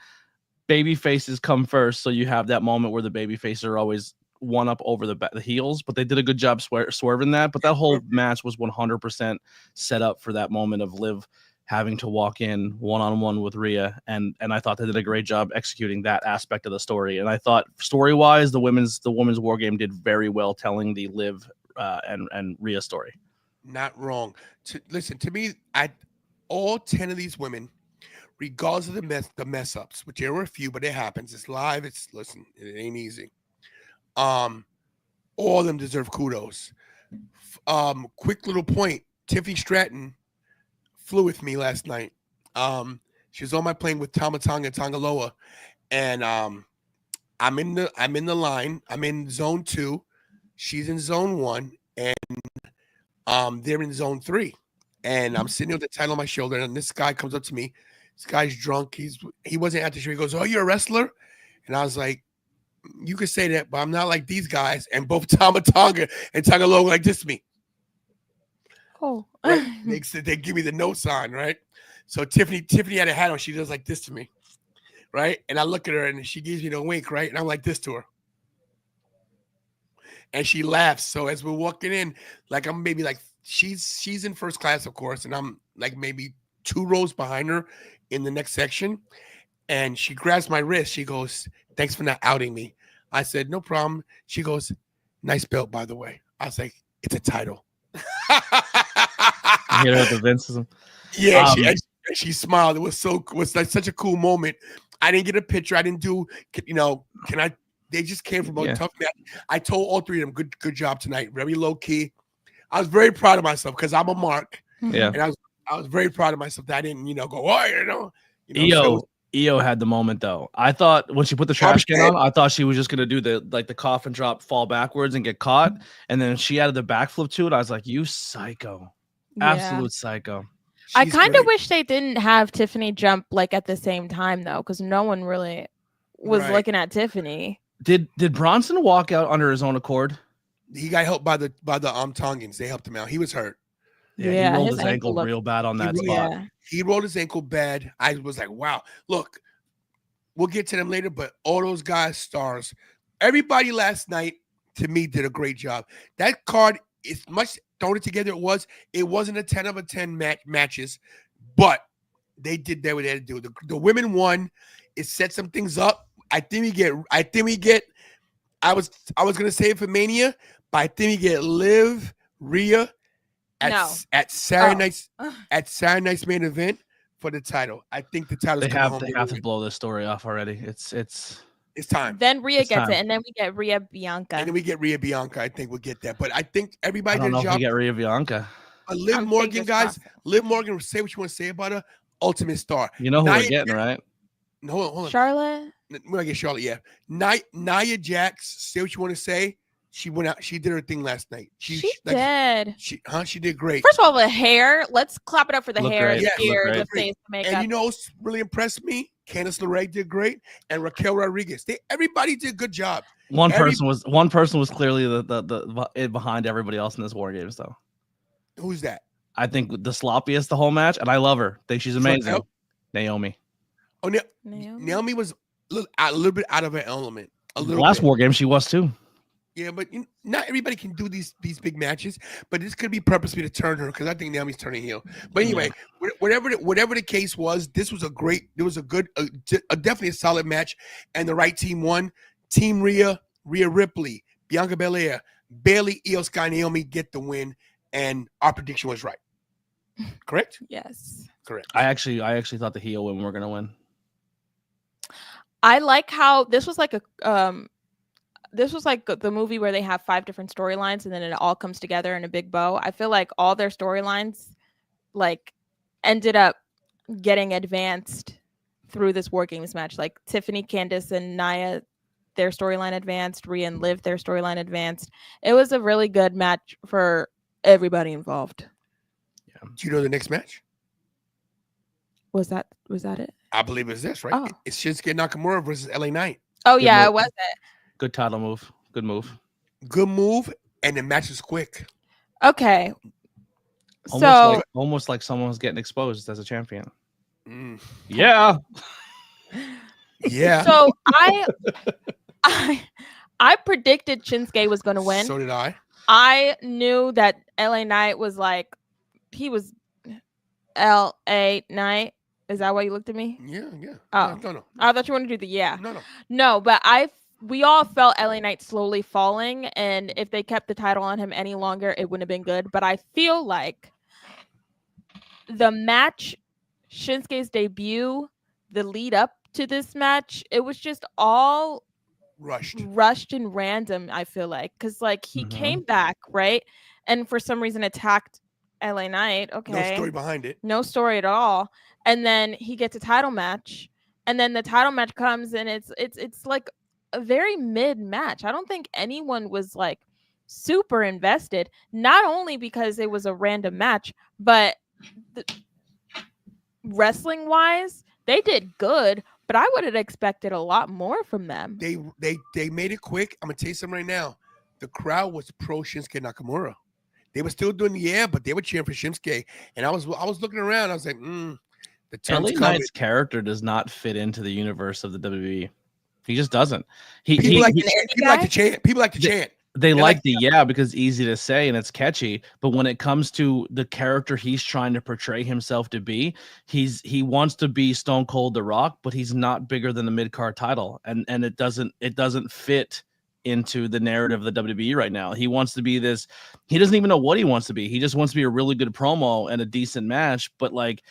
E: baby faces come first, so you have that moment where the baby faces are always one up over the heels, but they did a good job swerving that. But that whole match was 100% set up for that moment of Liv having to walk in one-on-one with Rhea, and I thought they did a great job executing that aspect of the story. And I thought story-wise, the women's War Game did very well telling the Liv and Rhea story. Not wrong.
C: Listen, to me, all 10 of these women, regardless of the mess ups, which there were a few, but it happens. It's live. It ain't easy. All of them deserve kudos. Quick little point: Tiffany Stratton flew with me last night. She was on my plane with Tama Tonga and Tongaloa, and I'm in the line. I'm in zone 2. She's in zone 1, and they're in zone 3. And I'm sitting there with the title on my shoulder, and this guy comes up to me. This guy's drunk. He wasn't at the show. He goes, "Oh, you're a wrestler?" And I was like, "You could say that, but I'm not like these guys." And both Tama Tonga and Tongaloa like this to me.
D: Oh.
C: Right? They give me the no sign, right? So Tiffany had a hat on. She does like this to me, right? And I look at her and she gives me the wink, right? And I'm like this to her. And she laughs. So as we're walking in, like I'm maybe like she's in first class, of course, and I'm like maybe 2 rows behind her in the next section. And she grabs my wrist. She goes, "Thanks for not outing me." I said, "No problem." She goes, "Nice belt, by the way." I was like, "It's a title."
E: You know the Vinceism.
C: Yeah, she smiled. It was like such a cool moment. I didn't get a picture. I didn't do, can I? They just came from a tough match. I told all 3 of them, good job tonight. Very low key. I was very proud of myself because I'm a mark.
E: Yeah.
C: And I was very proud of myself that I didn't, go, oh,
E: Io had the moment though. I thought when she put the trash can on, I thought she was just gonna do the coffin drop, fall backwards, and get caught. And then she added the backflip to it. I was like, "You psycho, absolute psycho."
D: I kind of wish they didn't have Tiffany jump like at the same time though, because no one really was looking at Tiffany.
E: Did Bronson walk out under his own accord?
C: He got helped by the Tongans. They helped him out. He was hurt.
E: Yeah, he rolled his ankle real bad on that spot.
D: Yeah.
C: He rolled his ankle bad. I was like, wow. Look, we'll get to them later, but all those guys, stars. Everybody last night, to me, did a great job. That card, as much thrown it together it wasn't a 10 out of 10 matches, but they did what they had to do. The women won. It set some things up. I was gonna say it for Mania, but I think we get Liv, Rhea at Saturday night's main event for the title. I think the title.
E: They have to blow this story off already. It's
C: time.
D: Then Rhea gets it, and then we get Rhea Bianca.
C: And then we get Rhea Bianca. I think we'll get that. But I think everybody
E: I don't
C: did
E: know
C: a job.
E: If we get Rhea Bianca.
C: Liv Morgan, guys. Liv Morgan, say what you want to say about her. Ultimate star.
E: You know who we're getting, right?
C: No, hold on.
D: Charlotte.
C: We're gonna get Charlotte. Yeah. Nia Jax. Say what you want to say. She went out. She did her thing last night. She did. She did great.
D: First of all, the hair. Let's clap it up for the hair,
C: the
D: beard, the face, the makeup.
C: And you know what's really impressed me? Candice LeRae did great, and Raquel Rodriguez. Everybody did a good job.
E: One person was clearly the behind everybody else in this WarGames, though.
C: Who's that?
E: I think the sloppiest the whole match, and I love her. Think she's amazing. Naomi.
C: Oh, Naomi was a little bit out of her element.
E: Last WarGame, she was too.
C: Yeah, but not everybody can do these big matches. But this could be purposely to turn her because I think Naomi's turning heel. But anyway, whatever the case was, this was definitely a solid match, and the right team won. Team Rhea Ripley, Bianca Belair, Bayley, Io Sky, Naomi get the win, and our prediction was right. Correct?
D: Yes.
C: Correct.
E: I actually thought the heel women were gonna win.
D: I like how this was like the movie where they have 5 different storylines and then it all comes together in a big bow. I feel like all their storylines like ended up getting advanced through this WarGames match. Like Tiffany, Candice, and Nia, their storyline advanced. Rhea and Liv, their storyline advanced. It was a really good match for everybody involved.
C: Yeah. Do you know the next match?
D: Was that it?
C: I believe it's this, right?
D: Oh.
C: It's Shinsuke Nakamura versus LA Knight.
D: Oh, yeah, it was it.
E: Good title move. Good move.
C: Good move, and the match is quick.
D: Okay.
E: Almost like someone was getting exposed as a champion.
C: Mm.
E: Yeah.
C: Yeah.
D: So I predicted Shinsuke was going to win.
C: So did I.
D: I knew that LA Knight was like, he was LA Knight. Is that why you looked at me?
C: Yeah.
D: Oh.
C: No.
D: I thought you wanted to do the yeah.
C: No,
D: but we all felt LA Knight slowly falling, and if they kept the title on him any longer, it wouldn't have been good. But I feel like the match, Shinsuke's debut, the lead up to this match, it was just all rushed and random. I feel like because like he came back, right, and for some reason attacked LA Knight. Okay.
C: No story behind it.
D: No story at all. And then he gets a title match, and then the title match comes, and it's like a very mid match. I don't think anyone was like super invested. Not only because it was a random match, but wrestling wise, they did good. But I would have expected a lot more from them.
C: They made it quick. I'm gonna tell you something right now. The crowd was pro Shinsuke Nakamura. They were still doing but they were cheering for Shinsuke. And I was looking around. I was like, the
E: LA
C: turn's
E: Knight's character does not fit into the universe of the WWE. He just doesn't. People
C: like to chant. People like to chant.
E: They like because it's easy to say and it's catchy. But when it comes to the character he's trying to portray himself to be, he wants to be Stone Cold The Rock, but he's not bigger than the mid-card title, and it doesn't fit into the narrative of the WWE right now. He wants to be this. He doesn't even know what he wants to be. He just wants to be a really good promo and a decent match. But like,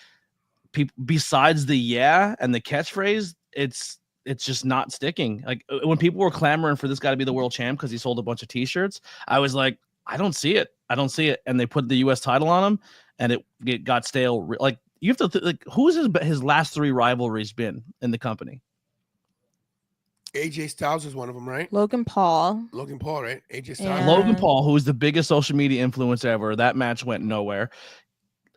E: people besides the and the catchphrase, it's just not sticking. Like when people were clamoring for this guy to be the world champ because he sold a bunch of t-shirts, I was like, I don't see it. And they put the US title on him, and it got stale. Like, you have to like, who's his last 3 rivalries been in the company?
C: AJ Styles is one of them, right?
D: Logan Paul,
C: right? AJ Styles.
D: Yeah.
E: Logan Paul, who is the biggest social media influencer ever. That match went nowhere.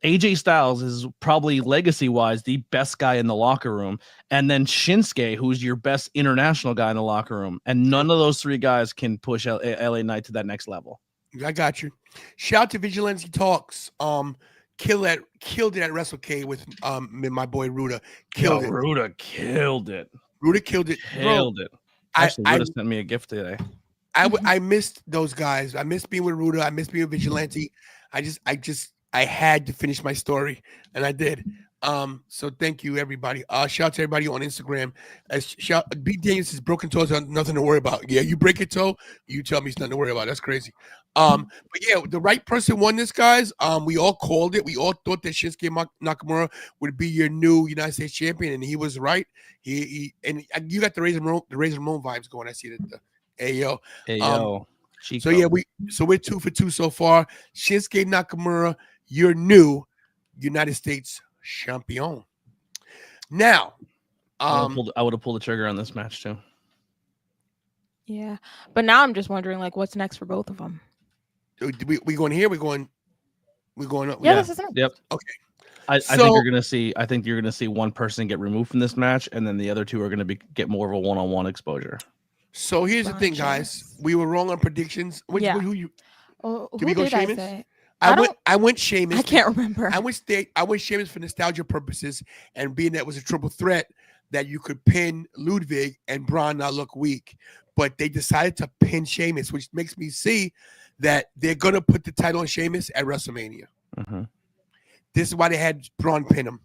E: AJ Styles is probably legacy-wise the best guy in the locker room. And then Shinsuke, who's your best international guy in the locker room. And none of those 3 guys can push LA Knight to that next level.
C: I got you. Shout out to Vigilante Talks. Killed it at WrestleK with my boy Ruda.
E: Ruda killed it.
C: Killed it.
E: Actually, Ruda sent me a gift today.
C: I missed those guys. I missed being with Ruda. I missed being with Vigilante. I had to finish my story, and I did. So thank you, everybody. Shout out to everybody on Instagram. B. Daniels says broken toes are nothing to worry about. Yeah, you break a toe, you tell me it's nothing to worry about. That's crazy. But yeah, the right person won this, guys. We all called it. We all thought that Shinsuke Nakamura would be your new United States champion, and he was right. He and you got the Razor Ramon vibes going. I see that. Ayo. So yeah, we're 2 for 2 so far. Shinsuke Nakamura, your new United States champion. Now,
E: I would have pulled the trigger on this match too.
D: Yeah, but now I'm just wondering, like, what's next for both of them?
C: We going here? We going up?
D: Yeah, this is it.
E: Yep.
C: Okay.
E: I think you're gonna see. I think you're gonna see one person get removed from this match, and then the other 2 are gonna get more of a one-on-one exposure.
C: So here's the thing, guys. We were wrong on predictions.
D: Who did
C: go
D: I
C: Sheamus?
D: say?
C: I went Sheamus.
D: I can't remember.
C: I went Sheamus for nostalgia purposes, and being that it was a triple threat that you could pin Ludwig and Braun not look weak. But they decided to pin Sheamus, which makes me see that they're gonna put the title on Sheamus at WrestleMania.
E: Mm-hmm.
C: This is why they had Braun pin him,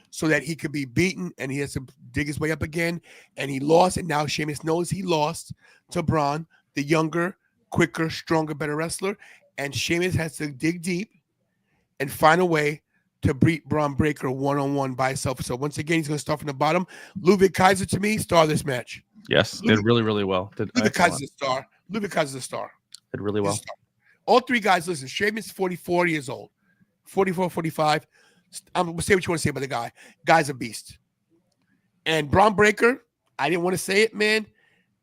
C: so that he could be beaten and he has to dig his way up again. And he lost, and now Sheamus knows he lost to Braun, the younger, quicker, stronger, better wrestler. And Sheamus has to dig deep and find a way to beat Braun Breaker one-on-one by himself. So once again, he's going to start from the bottom. Ludwig Kaiser, to me, star of this match.
E: Yes, did really, really well.
C: Ludwig Kaiser's a star. Ludwig Kaiser's a star.
E: Did really well.
C: All 3 guys, listen, Sheamus 44 years old. 44, 45. I'm going to say what you want to say about the guy. Guy's a beast. And Braun Breaker, I didn't want to say it, man.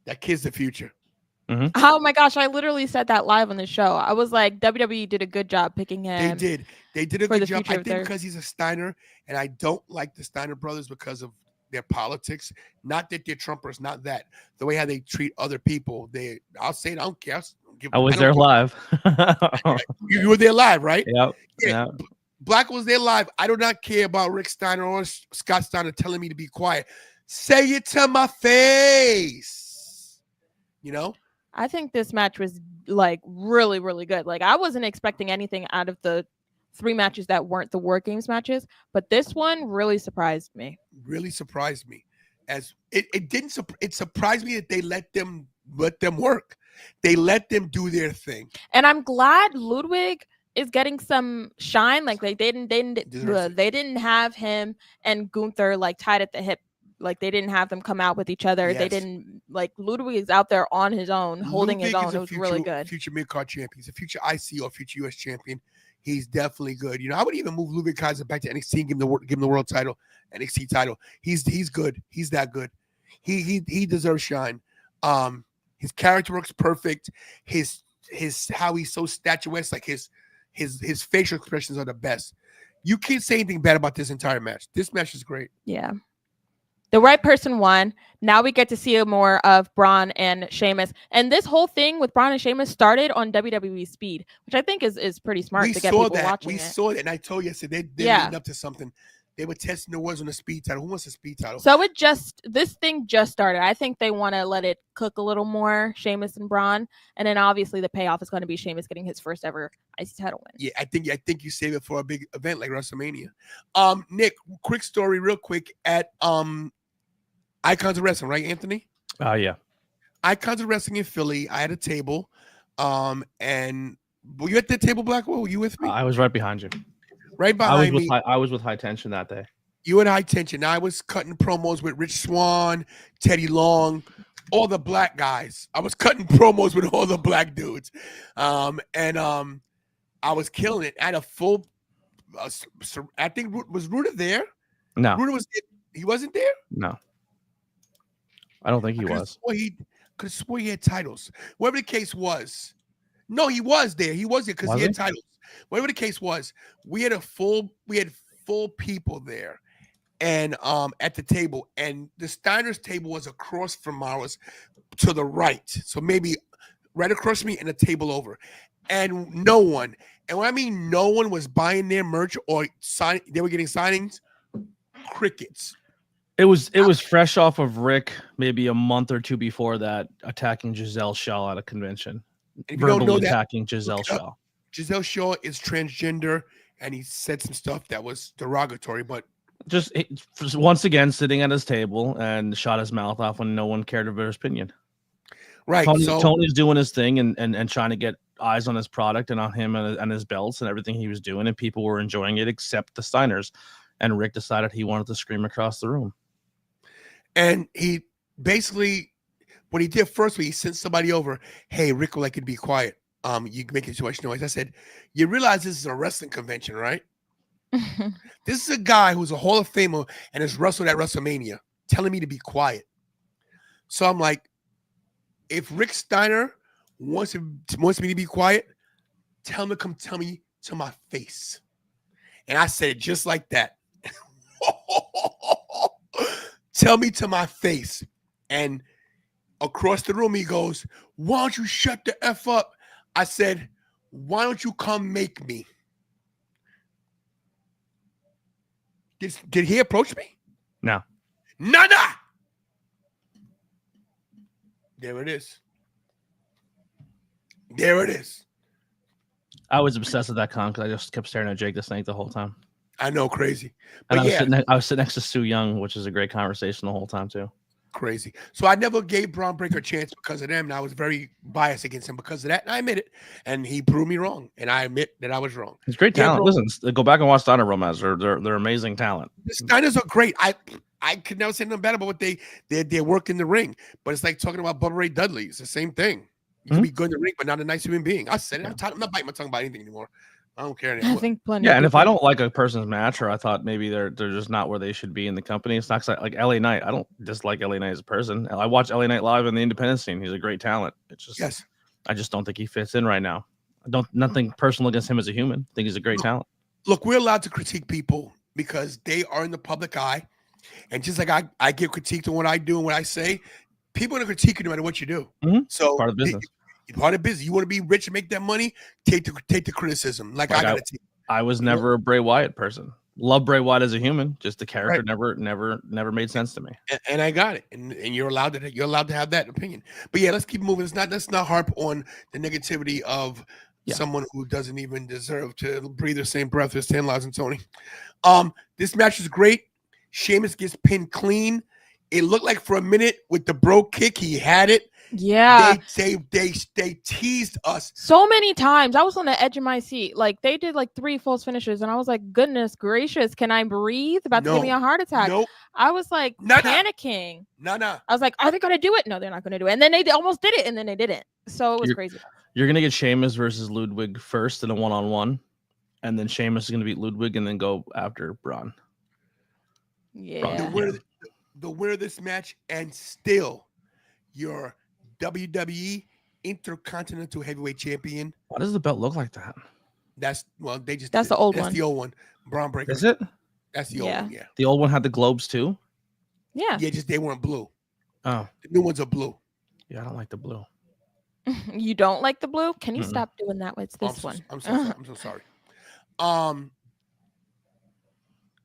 C: That kid's the future.
E: Mm-hmm.
D: Oh my gosh, I literally said that live on the show. I was like, WWE did a good job picking him.
C: They did a good job. I think because he's a Steiner, and I don't like the Steiner brothers because of their politics. Not that they're Trumpers, not that. The way how they treat other people. I'll say it, I don't care.
E: I was there live.
C: You were there live, right?
E: Yep.
C: Yeah. Black was there live. I do not care about Rick Steiner or Scott Steiner telling me to be quiet. Say it to my face. You know?
D: I think this match was like really, really good. Like, I wasn't expecting anything out of the 3 matches that weren't the WarGames matches, but this one really surprised me.
C: As it surprised me that they let them work. They let them do their thing.
D: And I'm glad Ludwig is getting some shine. Like, they didn't have him and Gunther like tied at the hip. Like, they didn't have them come out with each other. Yes. They didn't, like, Ludwig is out there on his own, holding his own. It was really good.
C: Future mid-card champion. He's a future IC or future US champion. He's definitely good. You know, I would even move Ludwig Kaiser back to NXT and give him the world title, NXT title. He's good. He's that good. He deserves shine. His character works perfect. His how he's so statuesque, like his facial expressions are the best. You can't say anything bad about this entire match. This match is great.
D: Yeah. The right person won. Now we get to see more of Braun and Sheamus. And this whole thing with Braun and Sheamus started on WWE Speed, which I think is pretty smart to get people watching
C: We saw that. And I told you, I said they're leading up to something. They were testing the words on the speed title. Who wants a speed title?
D: So this thing just started. I think they want to let it cook a little more, Sheamus and Braun. And then obviously the payoff is going to be Sheamus getting his first ever IC title win.
C: Yeah, I think you save it for a big event like WrestleMania. Nick, quick story, real quick, at Icons of Wrestling, right, Anthony?
E: Yeah.
C: Icons of Wrestling in Philly. I had a table. And were you at the table, Blackwell? Were you with me?
E: I was right behind you.
C: Right behind me.
E: I was with High Tension that day.
C: You had High Tension. I was cutting promos with Rich Swann, Teddy Long, all the black guys. I was cutting promos with all the black dudes. I was killing it. I had a full I think was Ruda there?
E: No.
C: Ruda was he wasn't there?
E: No. I don't think he was.
C: He could have swore he had titles. Whatever the case was. No, he was there. He was there because he had titles. Whatever the case was, we had full people there, and at the table, and the Steiner's table was across from ours to the right, so maybe right across from me and a table over, and no one. And when I mean no one was buying their merch or they were getting signings. Crickets.
E: It was fresh off of Rick, maybe a month or two before that, attacking Giselle Shaw at a convention.
C: If you don't know
E: attacking Giselle Shaw.
C: Giselle Shaw is transgender, and he said some stuff that was derogatory, but
E: just once again sitting at his table and shot his mouth off when no one cared about his opinion.
C: Right.
E: Tony's doing his thing and trying to get eyes on his product and on him and his belts and everything he was doing, and people were enjoying it except the Steiners. And Rick decided he wanted to scream across the room.
C: And he basically, what he did first, he sent somebody over. Hey, Rick would like you to be quiet. You making too much noise. I said, you realize this is a wrestling convention, right? This is a guy who's a Hall of Famer and has wrestled at WrestleMania, telling me to be quiet. So I'm like, if Rick Steiner wants me to be quiet, tell him to come tell me to my face. And I said it just like that. Tell me to my face. And across the room, he goes, why don't you shut the F up? I said, why don't you come make me? Did he approach me?
E: No.
C: Nada. There it is. There it is.
E: I was obsessed with that con because I just kept staring at Jake the Snake the whole time.
C: I know, crazy.
E: But and I was sitting next to Sue Young, which is a great conversation the whole time too.
C: Crazy. So I never gave Braun Breaker a chance because of them, and I was very biased against him because of that. And I admit it, and he proved me wrong, and I admit that I was wrong.
E: He's great talent. Listen, go back and watch Steiner Romance. They're amazing talent.
C: The Steiners are great. I could never say nothing bad about what they work in the ring, but it's like talking about Bubba Ray Dudley. It's the same thing. You can be good in the ring, but not a nice human being. I said it. I'm not biting my tongue about anything anymore. I don't care anymore.
D: I think plenty.
E: Yeah, and if I don't like a person's match, or I thought maybe they're just not where they should be in the company, it's not like LA Knight. I don't dislike LA Knight as a person. I watch LA Knight live in the independent scene. He's a great talent. It's just I just don't think he fits in right now. Nothing personal against him as a human. I think he's a great talent.
C: Look, we're allowed to critique people because they are in the public eye, and just like I give critique to what I do and what I say, people are gonna critique you no matter what you do.
E: Mm-hmm.
C: So
E: part of the business.
C: Part of business. You want to be rich and make that money, take the criticism. Like I gotta take.
E: I was never a Bray Wyatt person. Love Bray Wyatt as a human. Just the character never made sense to me.
C: And I got it. And you're allowed to have that opinion. But yeah, let's keep moving. Let's not harp on the negativity of someone who doesn't even deserve to breathe the same breath as Stan Laws and Tony. This match is great. Sheamus gets pinned clean. It looked like for a minute with the bro kick, he had it.
D: Yeah,
C: they teased us
D: so many times. I was on the edge of my seat. Like they did like 3 false finishes, and I was like, "Goodness gracious, can I breathe?" About to give me a heart attack.
C: Nope.
D: I was like panicking.
C: I
D: was like, "Are they going to do it?" No, they're not going to do it. And then they almost did it, and then they didn't. So it was crazy.
E: You're gonna get Sheamus versus Ludwig first in a 1-on-1. and then Sheamus is going to beat Ludwig and then go after Braun.
D: Yeah.
C: The winner of this match, and still your WWE Intercontinental Heavyweight Champion.
E: Why does the belt look like that?
C: That's
D: That's the old one.
C: That's the old one. Braun Breaker.
E: Is it?
C: That's the old one. Yeah.
E: The old one had the globes too.
D: Yeah.
C: Yeah, just they weren't blue.
E: Oh,
C: The new ones are blue.
E: yeah, I don't like the blue.
D: You don't like the blue? Can you
E: Mm-mm.
D: stop doing that? It's this
C: I'm so,
D: one.
C: I'm so sorry. I'm so sorry.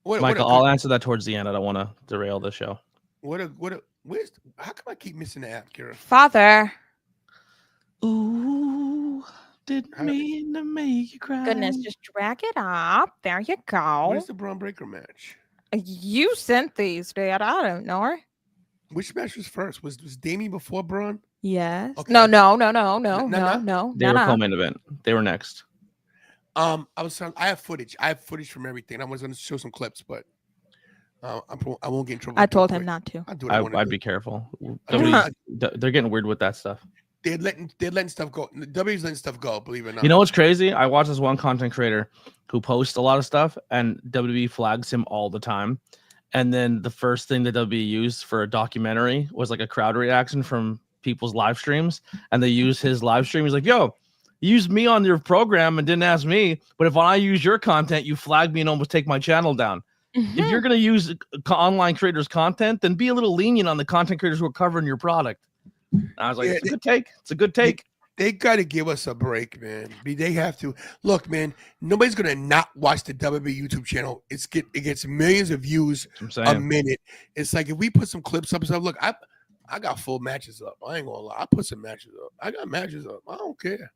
E: Michael, I'll answer that towards the end. I don't want to derail the show.
C: How come I keep missing the app, Kira?
D: Father.
E: Ooh, didn't mean to make you cry.
D: Goodness, just drag it up. There you go.
C: Where's the Braun Breaker match?
D: You sent these, Dad. I don't know.
C: Which match was first? Was Damien before Braun?
D: Yes.
C: Okay.
D: No.
E: They were co-main event. They were next.
C: I have footage. I have footage from everything. I was going to show some clips, but I won't get in trouble.
D: I told him not to.
C: I'll do what I want to
E: I'd
C: do.
E: be careful. They're getting weird with that stuff.
C: They're letting stuff go. W's letting stuff go. Believe it or not.
E: You know what's crazy? I watch this one content creator who posts a lot of stuff, and WWE flags him all the time. And then the first thing that WWE used for a documentary was like a crowd reaction from people's live streams, and they use his live stream. He's like, "Yo, you used me on your program and didn't ask me, but if I use your content, you flag me and almost take my channel down." If you're gonna use online creators' content, then be a little lenient on the content creators who are covering your product. And I was like, it's a good take. It's a good take.
C: They got to give us a break, man. They have to. Look, man, nobody's going to not watch the WWE YouTube channel. It gets millions of views a minute. It's like if we put some clips up and stuff, look, I got full matches up. I ain't going to lie. I put some matches up. I got matches up. I don't care.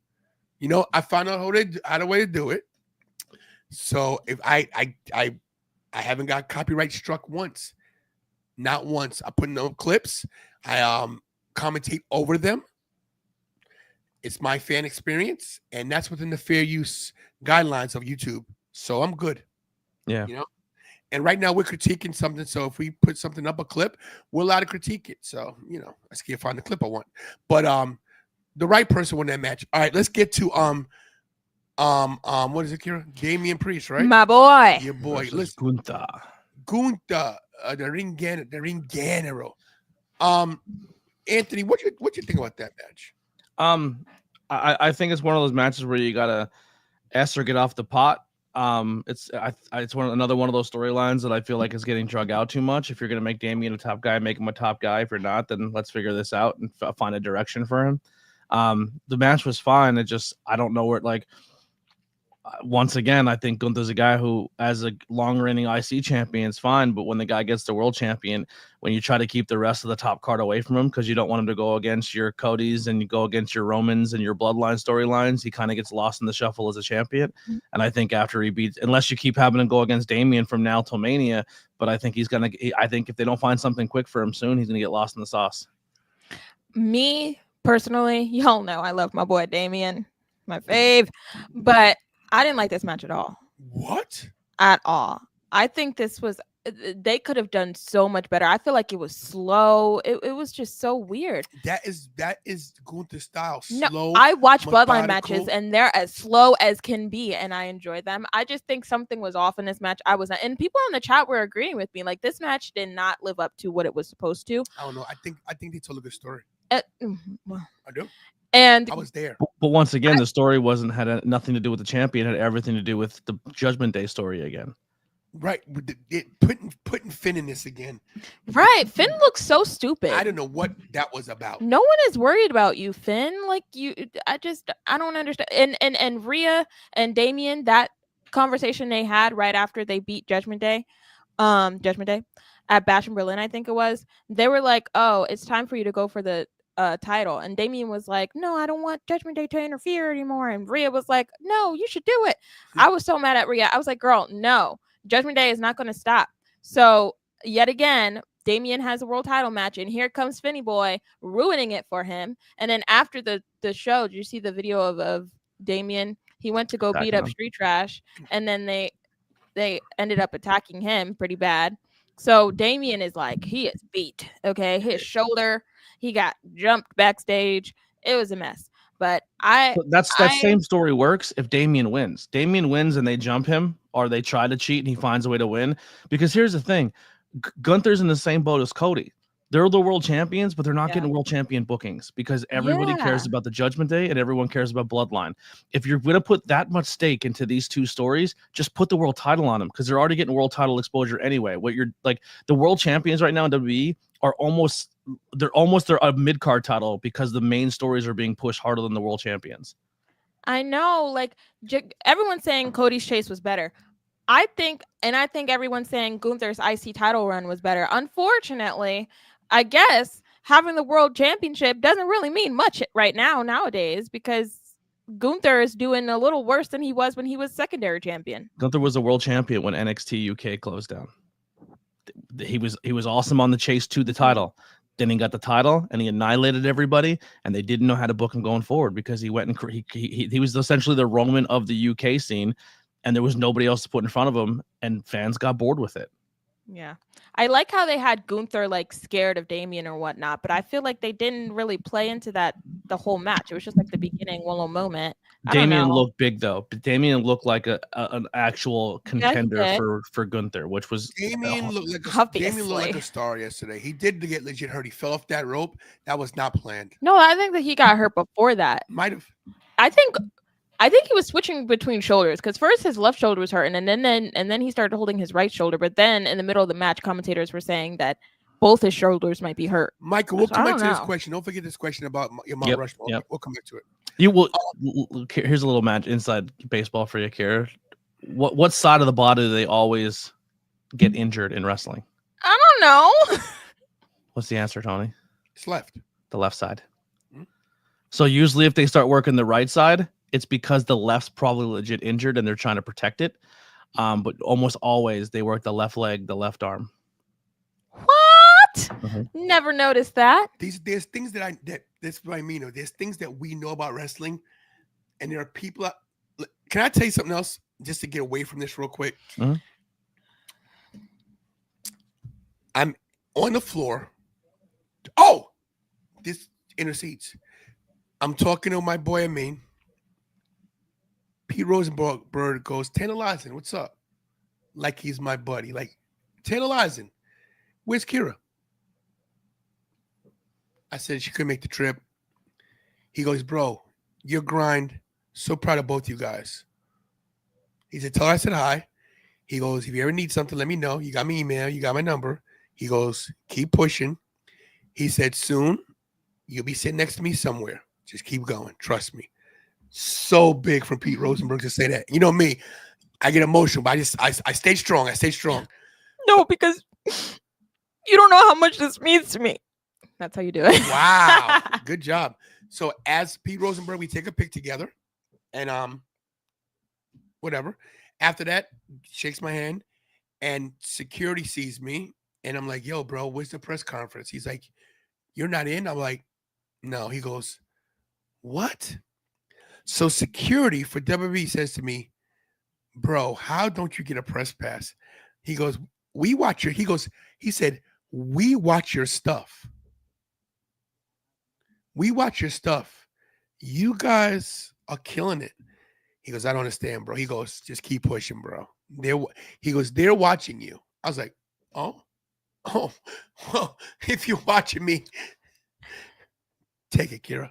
C: You know, I found out how the way to do it. So if I haven't got copyright struck once. Not once. I put in no clips. I commentate over them. It's my fan experience, and that's within the fair use guidelines of YouTube. So I'm good.
E: Yeah.
C: You know? And right now we're critiquing something. So if we put something up a clip, we're allowed to critique it. So, you know, I can't find the clip I want. But the right person won that match. All right, let's get to what is it, Kira? Damian Priest, right?
D: My boy.
C: Your boy.
E: Listen,
C: Gunther, the Ringanero. Anthony, what you think about that match?
E: I think it's one of those matches where you gotta S or get off the pot. It's another one of those storylines that I feel like is getting drug out too much. If you're gonna make Damian a top guy, make him a top guy. If you're not, then let's figure this out and find a direction for him. The match was fine. I don't know where once again, I think Gunther's a guy who, as a long-reigning IC champion, is fine. But when the guy gets the world champion, when you try to keep the rest of the top card away from him because you don't want him to go against your Codys and you go against your Romans and your Bloodline storylines, he kind of gets lost in the shuffle as a champion. Mm-hmm. And I think after he beats, unless you keep having him go against Damian from now till Mania, but I think I think if they don't find something quick for him soon, he's gonna get lost in the sauce.
D: Me personally, y'all know I love my boy Damian, my fave, but I didn't like this match at all.
C: What?
D: At all. I think they could have done so much better. I feel like it was slow. It was just so weird.
C: That is Gunther style. Slow.
D: No, I watch Bloodline matches and they're as slow as can be, and I enjoy them. I just think something was off in this match. And people in the chat were agreeing with me. Like, this match did not live up to what it was supposed to.
C: I don't know. I think they told a good story.
D: Well,
C: I do.
D: And
C: I was there.
E: But once again, the story had nothing to do with the champion. It had everything to do with the Judgment Day story again.
C: Right. Putting Finn in this again.
D: Right. Finn looks so stupid.
C: I don't know what that was about.
D: No one is worried about you, Finn. Like, I don't understand. And Rhea and Damian, that conversation they had right after they beat Judgment Day at Bash in Berlin, I think it was. They were like, "Oh, it's time for you to go for the title," and Damian was like, "No, I don't want Judgment Day to interfere anymore," and Rhea was like, "No, you should do it." I was so mad at Rhea. I was like, "Girl, no, Judgment Day is not going to stop." So yet again, Damian has a world title match, and here comes Finny Boy ruining it for him. And then after the show, did you see the video of Damian? He went to go beat up Street Trash, and then they ended up attacking him pretty bad. So Damian is like, he is beat. Okay, his shoulder. He got jumped backstage. It was a mess. But I
E: But that same story works if Damian wins. Damian wins and they jump him, or they try to cheat and he finds a way to win. Because here's the thing, Gunther's in the same boat as Cody. They're the world champions, but they're not getting world champion bookings because everybody cares about the Judgment Day and everyone cares about Bloodline. If you're going to put that much stake into these two stories, just put the world title on them because they're already getting world title exposure anyway. What you're like, the world champions right now in WWE are almost a mid-card title because the main stories are being pushed harder than the world champions.
D: I know, like everyone's saying Cody's chase was better. I think everyone's saying Gunther's IC title run was better. Unfortunately, I guess having the world championship doesn't really mean much right now nowadays because Gunther is doing a little worse than he was when he was secondary champion.
E: Gunther was a world champion when NXT UK closed down. He was awesome on the chase to the title. Then he got the title and he annihilated everybody, and they didn't know how to book him going forward because he went and he was essentially the Roman of the UK scene, and there was nobody else to put in front of him, and fans got bored with it.
D: Yeah. I like how they had Gunther like scared of Damian or whatnot, but I feel like they didn't really play into that the whole match. It was just like the beginning one little moment.
E: Damian looked big though. But Damian looked like an actual contender for Gunther, which was
C: Damian looked like a star yesterday. He did get legit hurt. He fell off that rope. That was not planned.
D: No, I think that he got hurt before that.
C: Might have.
D: I think he was switching between shoulders because first his left shoulder was hurting, and then he started holding his right shoulder. But then in the middle of the match, commentators were saying that both his shoulders might be hurt.
C: Michael, we'll come back to this question. Don't forget this question about your Mount Rushmore.
E: Yep.
C: We'll come back to it.
E: You will. Here's a little match inside baseball for you, Kira. What side of the body do they always get injured in wrestling?
D: I don't know.
E: What's the answer, Tony?
C: It's left.
E: The left side. Mm-hmm. So usually if they start working the right side, it's because the left's probably legit injured and they're trying to protect it. But almost always they work the left leg, the left arm.
D: What? Mm-hmm. Never noticed that.
C: There's things that's what I mean. There's things that we know about wrestling, and there are people. Can I tell you something else just to get away from this real quick? Mm-hmm. I'm on the floor. Oh, this intercedes. I'm talking to my boy Amin. Pete Rosenberg goes, tantalizing, what's up? Like he's my buddy. Like, tantalizing. Where's Kira? I said she couldn't make the trip. He goes, bro, your grind. So proud of both you guys. He said, tell her I said hi. He goes, if you ever need something, let me know. You got my email. You got my number. He goes, keep pushing. He said, soon you'll be sitting next to me somewhere. Just keep going. Trust me. So big from Pete Rosenberg to say that. You know me, I get emotional, but I stay strong. I stay strong.
D: No, because you don't know how much this means to me. That's how you do it.
C: Wow. Good job. So as Pete Rosenberg, we take a pic together and whatever. After that, shakes my hand and security sees me and I'm like, yo, bro, where's the press conference? He's like, you're not in? I'm like, no. He goes, what? So security for WWE says to me, bro, how don't you get a press pass? He goes, we watch your, he said, we watch your stuff. We watch your stuff. You guys are killing it. He goes, I don't understand, bro. He goes, just keep pushing, bro. He goes, they're watching you. I was like, oh, well, if you're watching me, take it, Kira.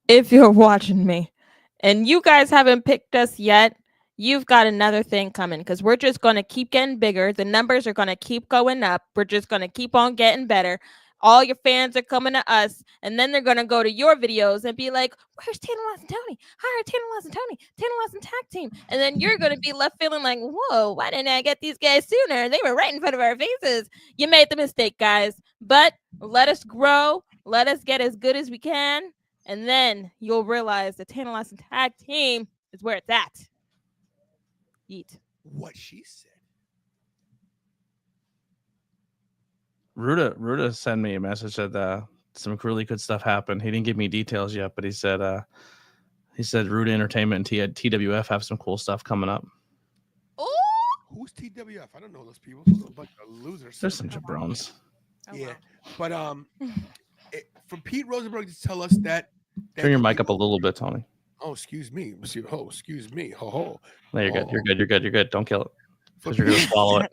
D: If you're watching me and you guys haven't picked us yet, you've got another thing coming because we're just going to keep getting bigger. The numbers are going to keep going up. We're just going to keep on getting better. All your fans are coming to us, and then they're going to go to your videos and be like, where's Tantalize and Tony? Hire Tantalize and Tony. Tantalize and tag team. And then you're going to be left feeling like, whoa, why didn't I get these guys sooner? They were right in front of our faces. You made the mistake, guys. But let us grow. Let us get as good as we can. And then you'll realize the Tantalize and tag team is where it's at. Eat.
C: What she said.
E: Ruda sent me a message that some really good stuff happened. He didn't give me details yet, but he said Ruda Entertainment and TWF have some cool stuff coming up.
D: Oh,
C: who's TWF? I don't know those people. Those are a bunch of losers.
E: There's some jabrones.
C: Yeah, but for Pete Rosenberg to tell us that
E: Turn your
C: that
E: mic
C: you
E: up a little bit, Tony.
C: Oh, excuse me. Oh, excuse me. Ho.
E: No, you're good. You're good. You're good. You're good. Don't kill it
C: For
E: because you're gonna
C: Pete,
E: swallow it.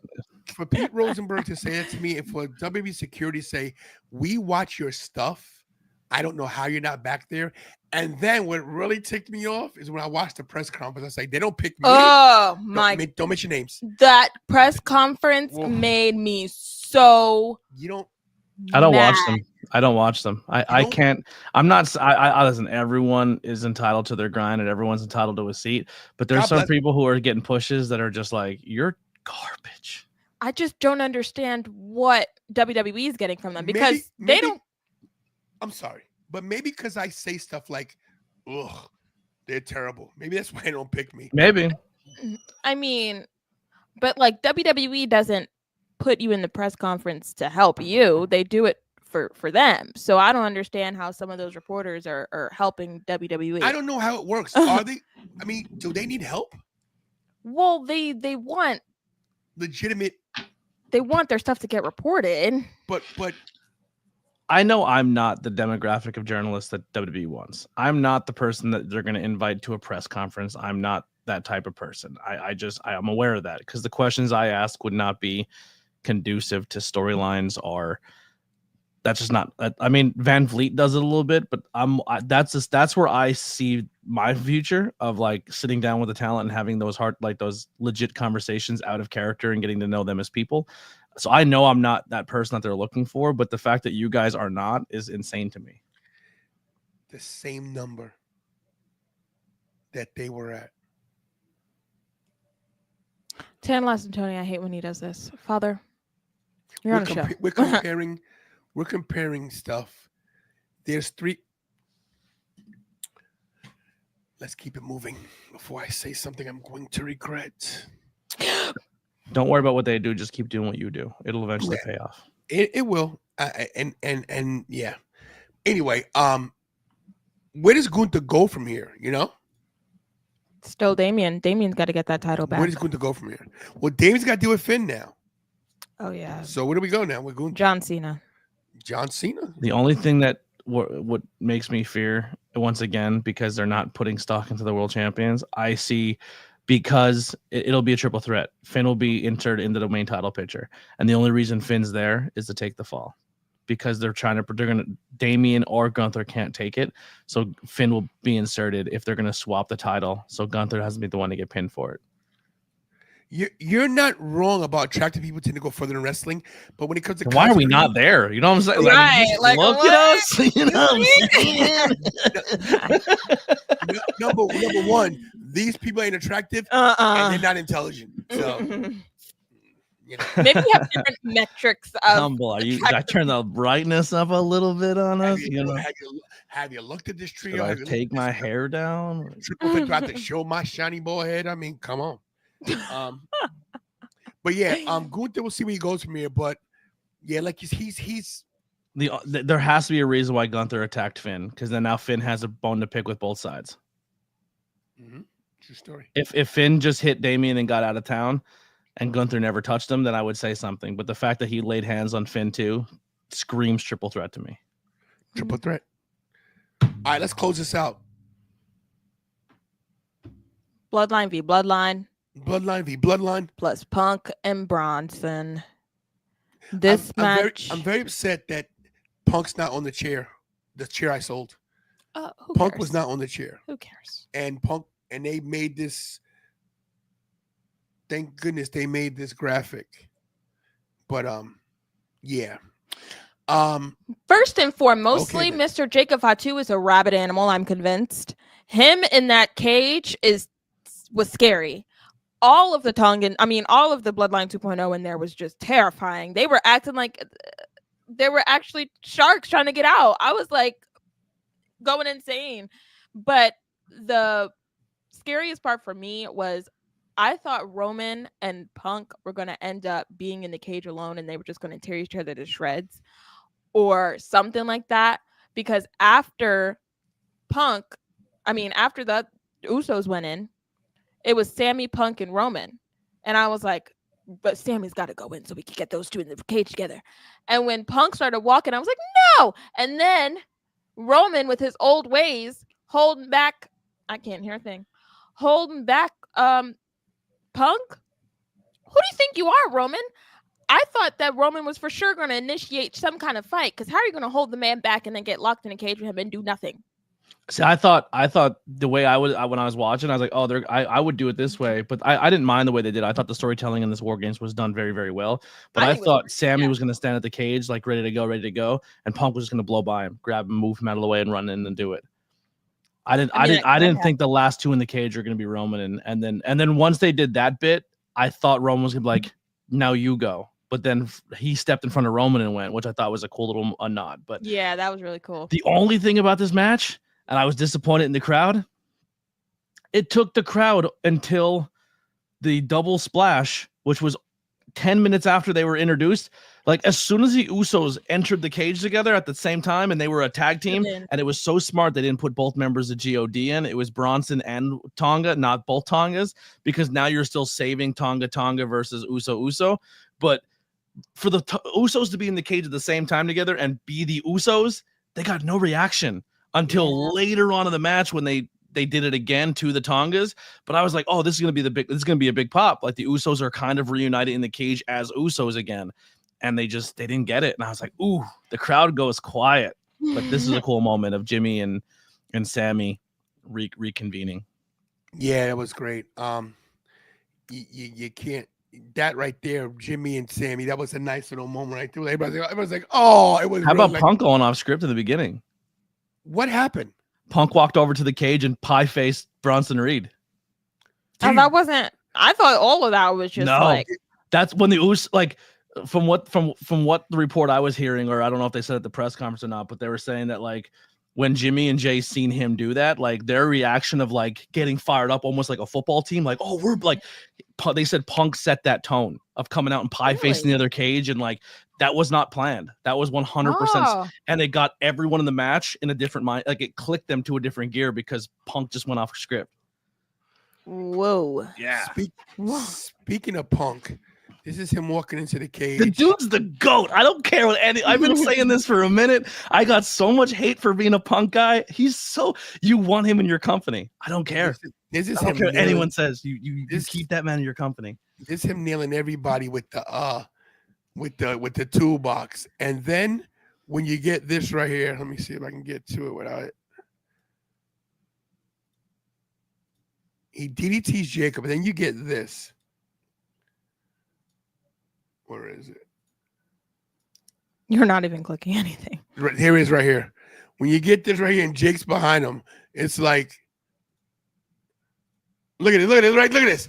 C: for Pete Rosenberg to say that to me, and for WWE security to say, we watch your stuff. I don't know how you're not back there. And then what really ticked me off is when I watched the press conference. I was like, they don't pick me.
D: Oh my!
C: Don't mention names.
D: That press conference
C: Whoa.
D: made me so.
C: You don't.
E: I don't
D: mad.
E: watch them. I don't watch them. I can't. I'm not. I listen. Everyone is entitled to their grind, and everyone's entitled to a seat. But there's some people who are getting pushes that are just like, you're garbage.
D: I just don't understand what WWE is getting from them because they don't.
C: I'm sorry, but maybe because I say stuff like, "Ugh, they're terrible." Maybe that's why they don't pick me.
E: Maybe.
D: I mean, but like WWE doesn't put you in the press conference to help you. They do it for them. So I don't understand how some of those reporters are helping WWE.
C: I don't know how it works. Are they? I mean, do they need help?
D: Well, they want
C: legitimate.
D: They want their stuff to get reported.
C: But
E: I know I'm not the demographic of journalists that WWE wants. I'm not the person that they're going to invite to a press conference. I'm not that type of person. I am aware of that because the questions I ask would not be conducive to storylines or that's just not. I mean, Van Vliet does it a little bit, but that's where I see my future of like sitting down with the talent and having those those legit conversations out of character and getting to know them as people. So I know I'm not that person that they're looking for, but the fact that you guys are not is insane to me.
C: The same number that they were at.
D: Tan Last and Tony, I hate when he does this. Father, you're on a show.
C: We're comparing stuff. There's three. Let's keep it moving before I say something I'm going to regret.
E: Don't worry about what they do. Just keep doing what you do. It'll eventually pay off.
C: It will. And yeah. Anyway, where does Gunther go from here? You know?
D: Still Damien. Damien's got to get that title back.
C: Where does Gunther go from here? Well, Damien's got to deal with Finn now.
D: Oh, yeah.
C: So where do we go now? We're going
D: John Cena.
C: John Cena?
E: The only thing that what makes me fear, once again, because they're not putting stock into the world champions, I see because it'll be a triple threat. Finn will be entered into the main title picture. And the only reason Finn's there is to take the fall. Because they're gonna Damien or Gunther can't take it. So Finn will be inserted if they're gonna swap the title. So Gunther has to be the one to get pinned for it.
C: You're not wrong about attracting people to go further in wrestling, but when it comes to
E: why are we not there? You know what I'm saying?
D: Right,
E: like look
D: what?
E: at us. You know what I'm saying?
C: number one, these people ain't attractive and they're not intelligent. So you know.
D: Maybe we have different metrics of
E: humble. I turn the brightness up a little bit on us.
C: Have you looked at this trio?
E: Should I take my hair down?
C: Triple threat, do I have to show my shiny ball head? I mean, come on. But yeah, Gunther, we'll see where he goes from here. But yeah, like he's
E: there has to be a reason why Gunther attacked Finn, because then now Finn has a bone to pick with both sides.
C: Mm-hmm. True story.
E: If Finn just hit Damien and got out of town, and Gunther never touched him, then I would say something. But the fact that he laid hands on Finn too screams triple threat to me.
C: Triple threat. All right, let's close this out.
D: Bloodline v. Bloodline.
C: Bloodline v. Bloodline.
D: Plus Punk and Bronson. This match.
C: I'm very upset that Punk's not on the chair I sold.
D: Punk
C: was not on the chair.
D: Who cares?
C: And they made this. Thank goodness they made this graphic. But yeah.
D: First and foremostly, Mr. Jacob Fatu is a rabid animal, I'm convinced. Him in that cage was scary. All of the Tongan, all of the Bloodline 2.0 in there was just terrifying. They were acting like they were actually sharks trying to get out. I was like going insane. But the scariest part for me was I thought Roman and Punk were going to end up being in the cage alone and they were just going to tear each other to shreds or something like that. Because after the Usos went in, it was Sammy, Punk, and Roman. And I was like, but Sammy's got to go in so we can get those two in the cage together. And when Punk started walking, I was like, no. And then Roman with his old ways holding back. I can't hear a thing. Holding back Punk. Who do you think you are, Roman? I thought that Roman was for sure going to initiate some kind of fight, because how are you going to hold the man back and then get locked in a cage with him and do nothing?
E: See, I thought the way when I was watching, I was like, oh, I would do it this way, but I didn't mind the way they did it. I thought the storytelling in this WarGames was done very, very well. But I thought Sammy was going to stand at the cage, like ready to go, and Punk was just going to blow by him, grab him, move him out of the way, and run in and do it. I didn't think the last two in the cage are going to be Roman, and then once they did that bit, I thought Roman was going to be like, now you go. But then he stepped in front of Roman and went, which I thought was a cool little nod. But
D: yeah, that was really cool.
E: The only thing about this match, and I was disappointed in the crowd, it took the crowd until the double splash, which was 10 minutes after they were introduced. Like, as soon as the Usos entered the cage together at the same time, and they were a tag team, and it was so smart they didn't put both members of God in. It was Bronson and Tonga, not both Tongas, because now you're still saving Tonga versus Uso. But for the Usos to be in the cage at the same time together and be the Usos, they got no reaction until later on in the match when they did it again to the Tongas. But I was like, oh, this is gonna be a big pop. Like, the Usos are kind of reunited in the cage as Usos again, and they didn't get it. And I was like, ooh, the crowd goes quiet. But this is a cool moment of Jimmy and Sammy reconvening.
C: Yeah, it was great. You can't. That right there, Jimmy and Sammy, that was a nice little moment right there. Everybody's like, oh, it was.
E: How about Punk going off script in the beginning?
C: What happened?
E: Punk walked over to the cage and pie-faced Bronson Reed.
D: And that wasn't. I thought all of that was just like.
E: That's when the Usos, like, from what the report I was hearing, or I don't know if they said at the press conference or not, but they were saying that, like, when Jimmy and Jay seen him do that, like, their reaction of, like, getting fired up almost like a football team, like, oh, we're like, they said Punk set that tone of coming out and pie-facing the other cage, and, like, that was not planned. That was 100%. And it got everyone in the match in a different mind. Like, it clicked them to a different gear because Punk just went off script.
D: Whoa.
E: Yeah.
C: Speaking of Punk, this is him walking into the cage.
E: The dude's the GOAT. I don't care what I've been saying this for a minute. I got so much hate for being a Punk guy. You want him in your company. I don't care.
C: This is
E: I don't
C: him
E: care what anyone says. You keep that man in your company.
C: This is him nailing everybody with the toolbox. And then when you get this right here, let me see if I can get to it without it. He DDTs Jacob, and then you get this. Where is it?
D: You're not even clicking anything.
C: Right, here it is right here. When you get this right here and Jake's behind him, it's like, look at it, look at this.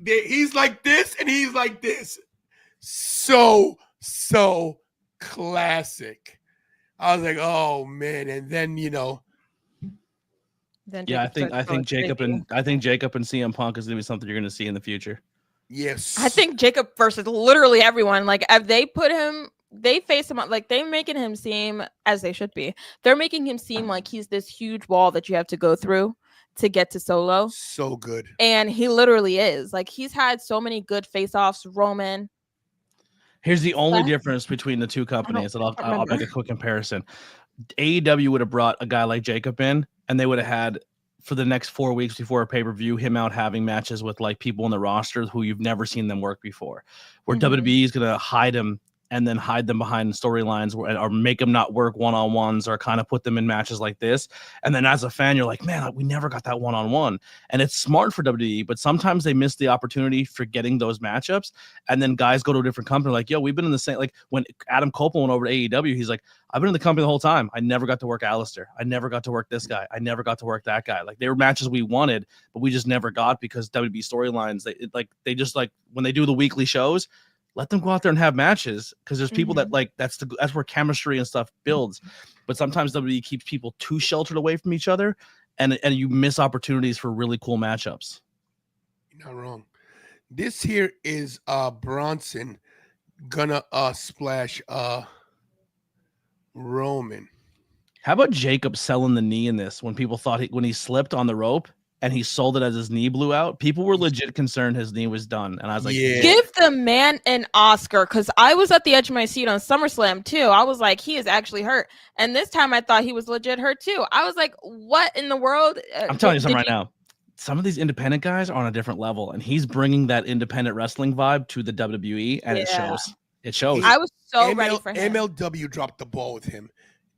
C: He's like this and he's like this. So classic. I was like, oh man. And then,
E: I think Jacob and CM Punk is gonna be something you're gonna see in the future.
C: Yes.
D: I think Jacob versus literally everyone. Like, if they put him, they face him up, like, they're making him seem, as they should be, they're making him seem like he's this huge wall that you have to go through to get to Solo.
C: So good.
D: And he literally is. Like, he's had so many good face-offs. Roman.
E: Here's the only difference between the two companies, and I'll make a quick comparison. AEW would have brought a guy like Jacob in, and they would have had, for the next 4 weeks before a pay-per-view, him out having matches with, like, people in the roster who you've never seen them work before. Where WWE is going to hide him and then hide them behind storylines or make them not work one-on-ones or kind of put them in matches like this. And then as a fan, you're like, man, we never got that one-on-one. And it's smart for WWE, but sometimes they miss the opportunity for getting those matchups. And then guys go to a different company like, yo, we've been in the same, like when Adam Copeland went over to AEW, he's like, I've been in the company the whole time. I never got to work Alistair. I never got to work this guy. I never got to work that guy. Like, they were matches we wanted, but we just never got because WWE storylines, they just like when they do the weekly shows, let them go out there and have matches because there's people that like that's where chemistry and stuff builds. But sometimes WWE keeps people too sheltered away from each other, and you miss opportunities for really cool matchups.
C: You're not wrong. This here is Bronson gonna splash Roman.
E: How about Jacob selling the knee in this when people thought when he slipped on the rope and he sold it as his knee blew out, people were legit concerned his knee was done. And I was like,
C: Yeah.
D: Give the man an Oscar, because I was at the edge of my seat on SummerSlam too. I was like, he is actually hurt. And this time I thought he was legit hurt too. I was like, what in the world?
E: I'm telling you something right now. Some of these independent guys are on a different level, and he's bringing that independent wrestling vibe to the WWE, and it shows. It shows.
D: I was so ready for him.
C: MLW dropped the ball with him.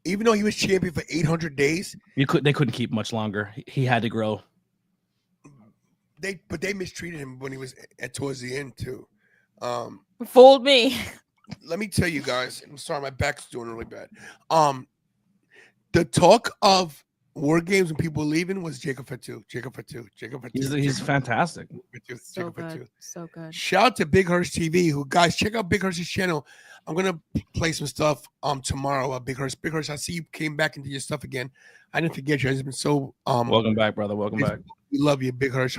C: Even though he was champion for 800 days.
E: They couldn't keep much longer. He had to grow.
C: But they mistreated him when he was towards the end too.
D: Fooled me.
C: Let me tell you guys. I'm sorry, my back's doing really bad. The talk of WarGames when people were leaving was Jacob Fatu.
E: He's fantastic.
D: So good. So good.
C: Shout out to Big Hirsch TV, who guys check out Big Hirsch's channel. I'm gonna play some stuff tomorrow. Big Hirsch, I see you came back into your stuff again. I didn't forget you. I've been so
E: welcome back, brother. Welcome back.
C: We love you, Big Hirsch.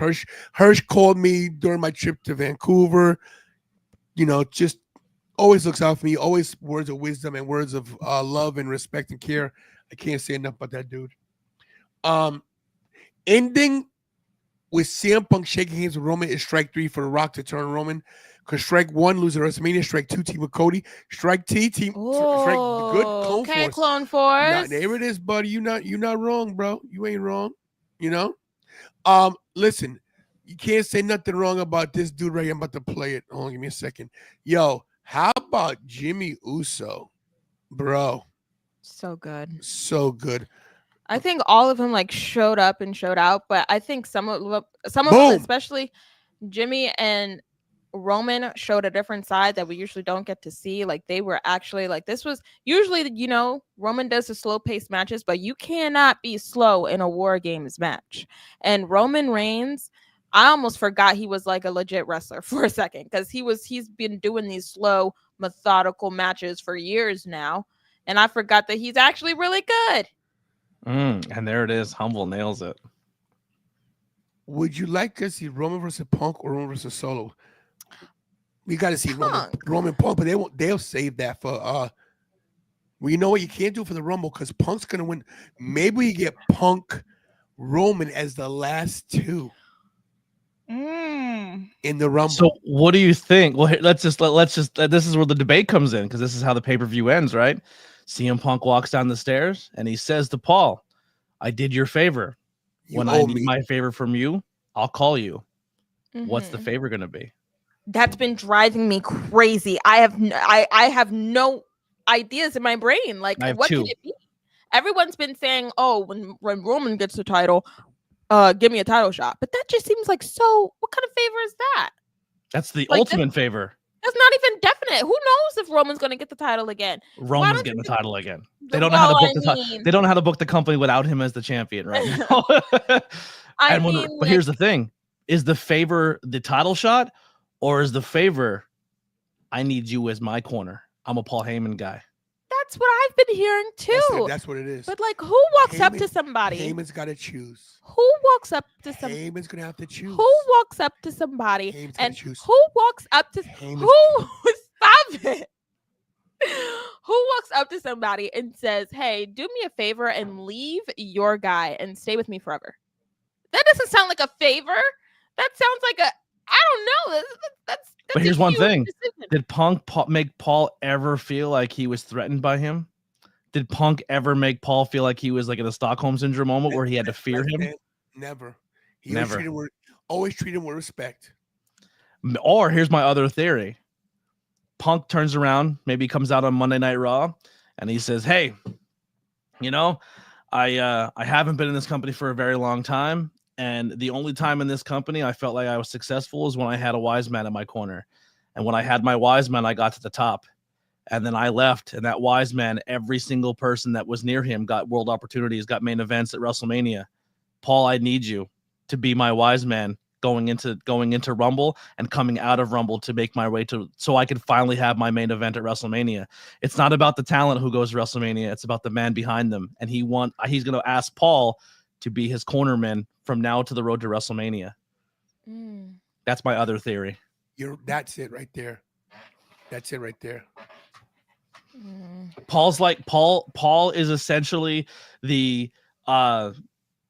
C: Hirsch called me during my trip to Vancouver. You know, just always looks out for me. Always words of wisdom and words of love and respect and care. I can't say enough about that dude. Ending with CM Punk shaking hands with Roman is strike 3 for The Rock to turn Roman. Because strike 1, losing WrestleMania. Strike 2, team with Cody. Strike T, team. Strike good Clone
D: okay,
C: Force.
D: Clone Force.
C: Now, there it is, buddy. You not wrong, bro. You ain't wrong. You know. Listen, you can't say nothing wrong about this dude right here. I'm about to play it. Hold on, give me a second. Yo, how about Jimmy Uso, bro?
D: So good.
C: So good.
D: I think all of them like showed up and showed out, but I think some of them, especially Jimmy and Roman, showed a different side that we usually don't get to see. Like they were actually like, this was usually, you know, Roman does the slow paced matches, but you cannot be slow in a WarGames match. And Roman Reigns, I almost forgot he was like a legit wrestler for a second, because he's been doing these slow, methodical matches for years now, and I forgot that he's actually really good.
E: And there it is. Humble nails it.
C: Would you like to see Roman versus Punk or Roman versus Solo? We got to see Roman Punk, but they'll save that for well, you know what, you can't do it for the Rumble because Punk's gonna win. Maybe we get Punk Roman as the last two in the Rumble.
E: So what do you think? Well, let's just this is where the debate comes in, because this is how the pay-per-view ends, right? CM Punk walks down the stairs and he says to Paul, I did your favor. When I need my favor from you, I'll call you. What's the favor going to be?
D: That's been driving me crazy. I have no ideas in my brain. Like, what can it be? Everyone's been saying, oh, when Roman gets the title, give me a title shot. But that just seems like, so what kind of favor is that?
E: That's the ultimate favor.
D: That's not even definite. Who knows if Roman's going to get the title again?
E: Roman's getting the title again. They don't know how to book the they don't know how to book the company without him as the champion right now. But here's the thing. Is the favor the title shot, or is the favor I need you as my corner? I'm a Paul Heyman guy.
D: That's what I've been hearing too.
C: That's what it is.
D: But like, who walks up to somebody?
C: Heyman's got to choose.
D: Who walks up to somebody?
C: Heyman's gonna have to choose.
D: Who walks up to somebody? Who walks up to stop it? Who walks up to somebody and says, "Hey, do me a favor and leave your guy and stay with me forever"? That doesn't sound like a favor. That sounds like I don't know. That's
E: but here's one thing.
D: Decision.
E: Did Punk make Paul ever feel like he was threatened by him? Did Punk ever make Paul feel like he was like in a Stockholm syndrome moment where he had to fear him?
C: Never. He
E: never.
C: Always treat him with respect.
E: Or here's my other theory. Punk turns around, maybe comes out on Monday Night Raw, and he says, "Hey, you know, I haven't been in this company for a very long time. And the only time in this company I felt like I was successful is when I had a wise man in my corner. And when I had my wise man, I got to the top. And then I left. And that wise man, every single person that was near him got world opportunities, got main events at WrestleMania. Paul, I need you to be my wise man going into Rumble and coming out of Rumble to make my way to, so I could finally have my main event at WrestleMania. It's not about the talent who goes to WrestleMania. It's about the man behind them. And he's going to ask Paul to be his cornerman from now to the road to WrestleMania. That's my other theory.
C: That's it right there. That's it right there.
E: Paul's like Paul is essentially the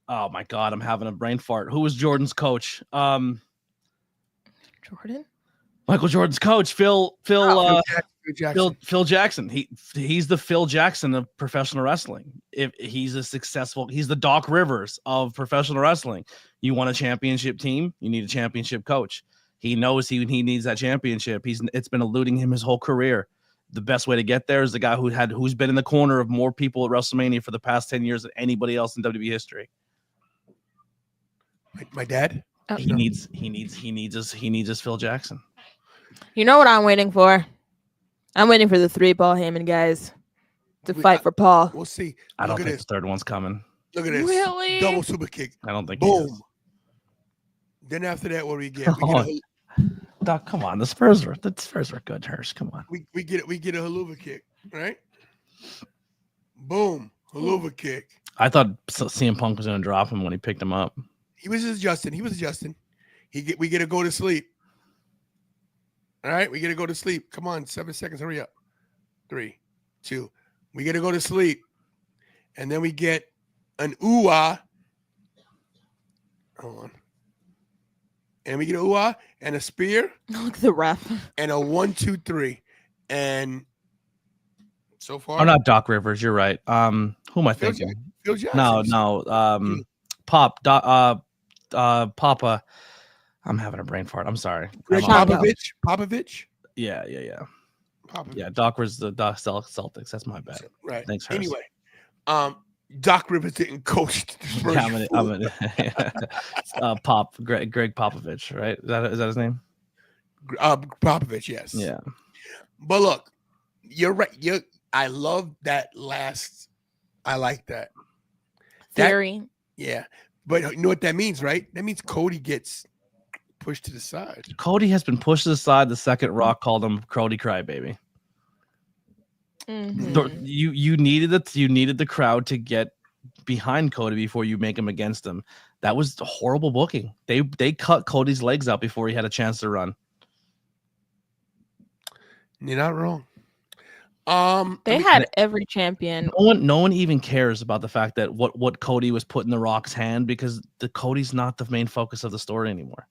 E: Oh my God, I'm having a brain fart. Who was Jordan's coach?
D: Jordan?
E: Michael Jordan's coach, Phil
C: Jackson.
E: Phil Jackson. He's the Phil Jackson of professional wrestling. If he's he's the Doc Rivers of professional wrestling. You want a championship team, you need a championship coach. He knows he needs that championship. It's been eluding him his whole career. The best way to get there is the guy who's been in the corner of more people at WrestleMania for the past 10 years than anybody else in WWE history.
C: My dad.
E: He needs his Phil Jackson.
D: You know what I'm waiting for? I'm waiting for the 3 Paul Heyman guys to fight for Paul.
C: We'll see.
E: I don't think the third one's coming.
C: Look at this.
D: Really?
C: Double super kick.
E: I don't think.
C: Boom. Then after that, what do we get?
E: Doc, come on. The Spurs were good. Hirsch, come on.
C: We get a haluva kick, right? Boom, haluva kick.
E: I thought CM Punk was going to drop him when he picked him up.
C: He was adjusting. We get to go to sleep. All right, we get to go to sleep. Come on, 7 seconds. Hurry up. 3, 2. We get to go to sleep, and then we get an ooh-ah. Hold on. And we get an ooh-ah and a spear.
D: Look at the ref.
C: And a 1, 2, 3. And so far.
E: Oh, not Doc Rivers. You're right. Who am I thinking?
C: Phil Jackson.
E: No. Papa. I'm having a brain fart. I'm sorry.
C: Popovich.
E: Yeah.
C: Popovich.
E: Yeah, Doc was the Celtics. That's my bad.
C: Right.
E: Thanks, Hirsch.
C: Anyway, Doc Rivers didn't coach the Spurs.
E: Greg Popovich, right? Is that his name?
C: Popovich, yes.
E: Yeah.
C: But look, you're right. I love that last. I like that
D: Theory.
C: Yeah, but you know what that means, right? That means Cody gets pushed to the side.
E: Cody has been pushed to the side. The second Rock called him Cody Crybaby.
D: Mm-hmm.
E: You needed the crowd to get behind Cody before you make him against him. That was horrible booking. They cut Cody's legs out before he had a chance to run.
C: You're not wrong.
D: They had every champion.
E: No one even cares about the fact that what Cody was put in the Rock's hand, because Cody's not the main focus of the story anymore.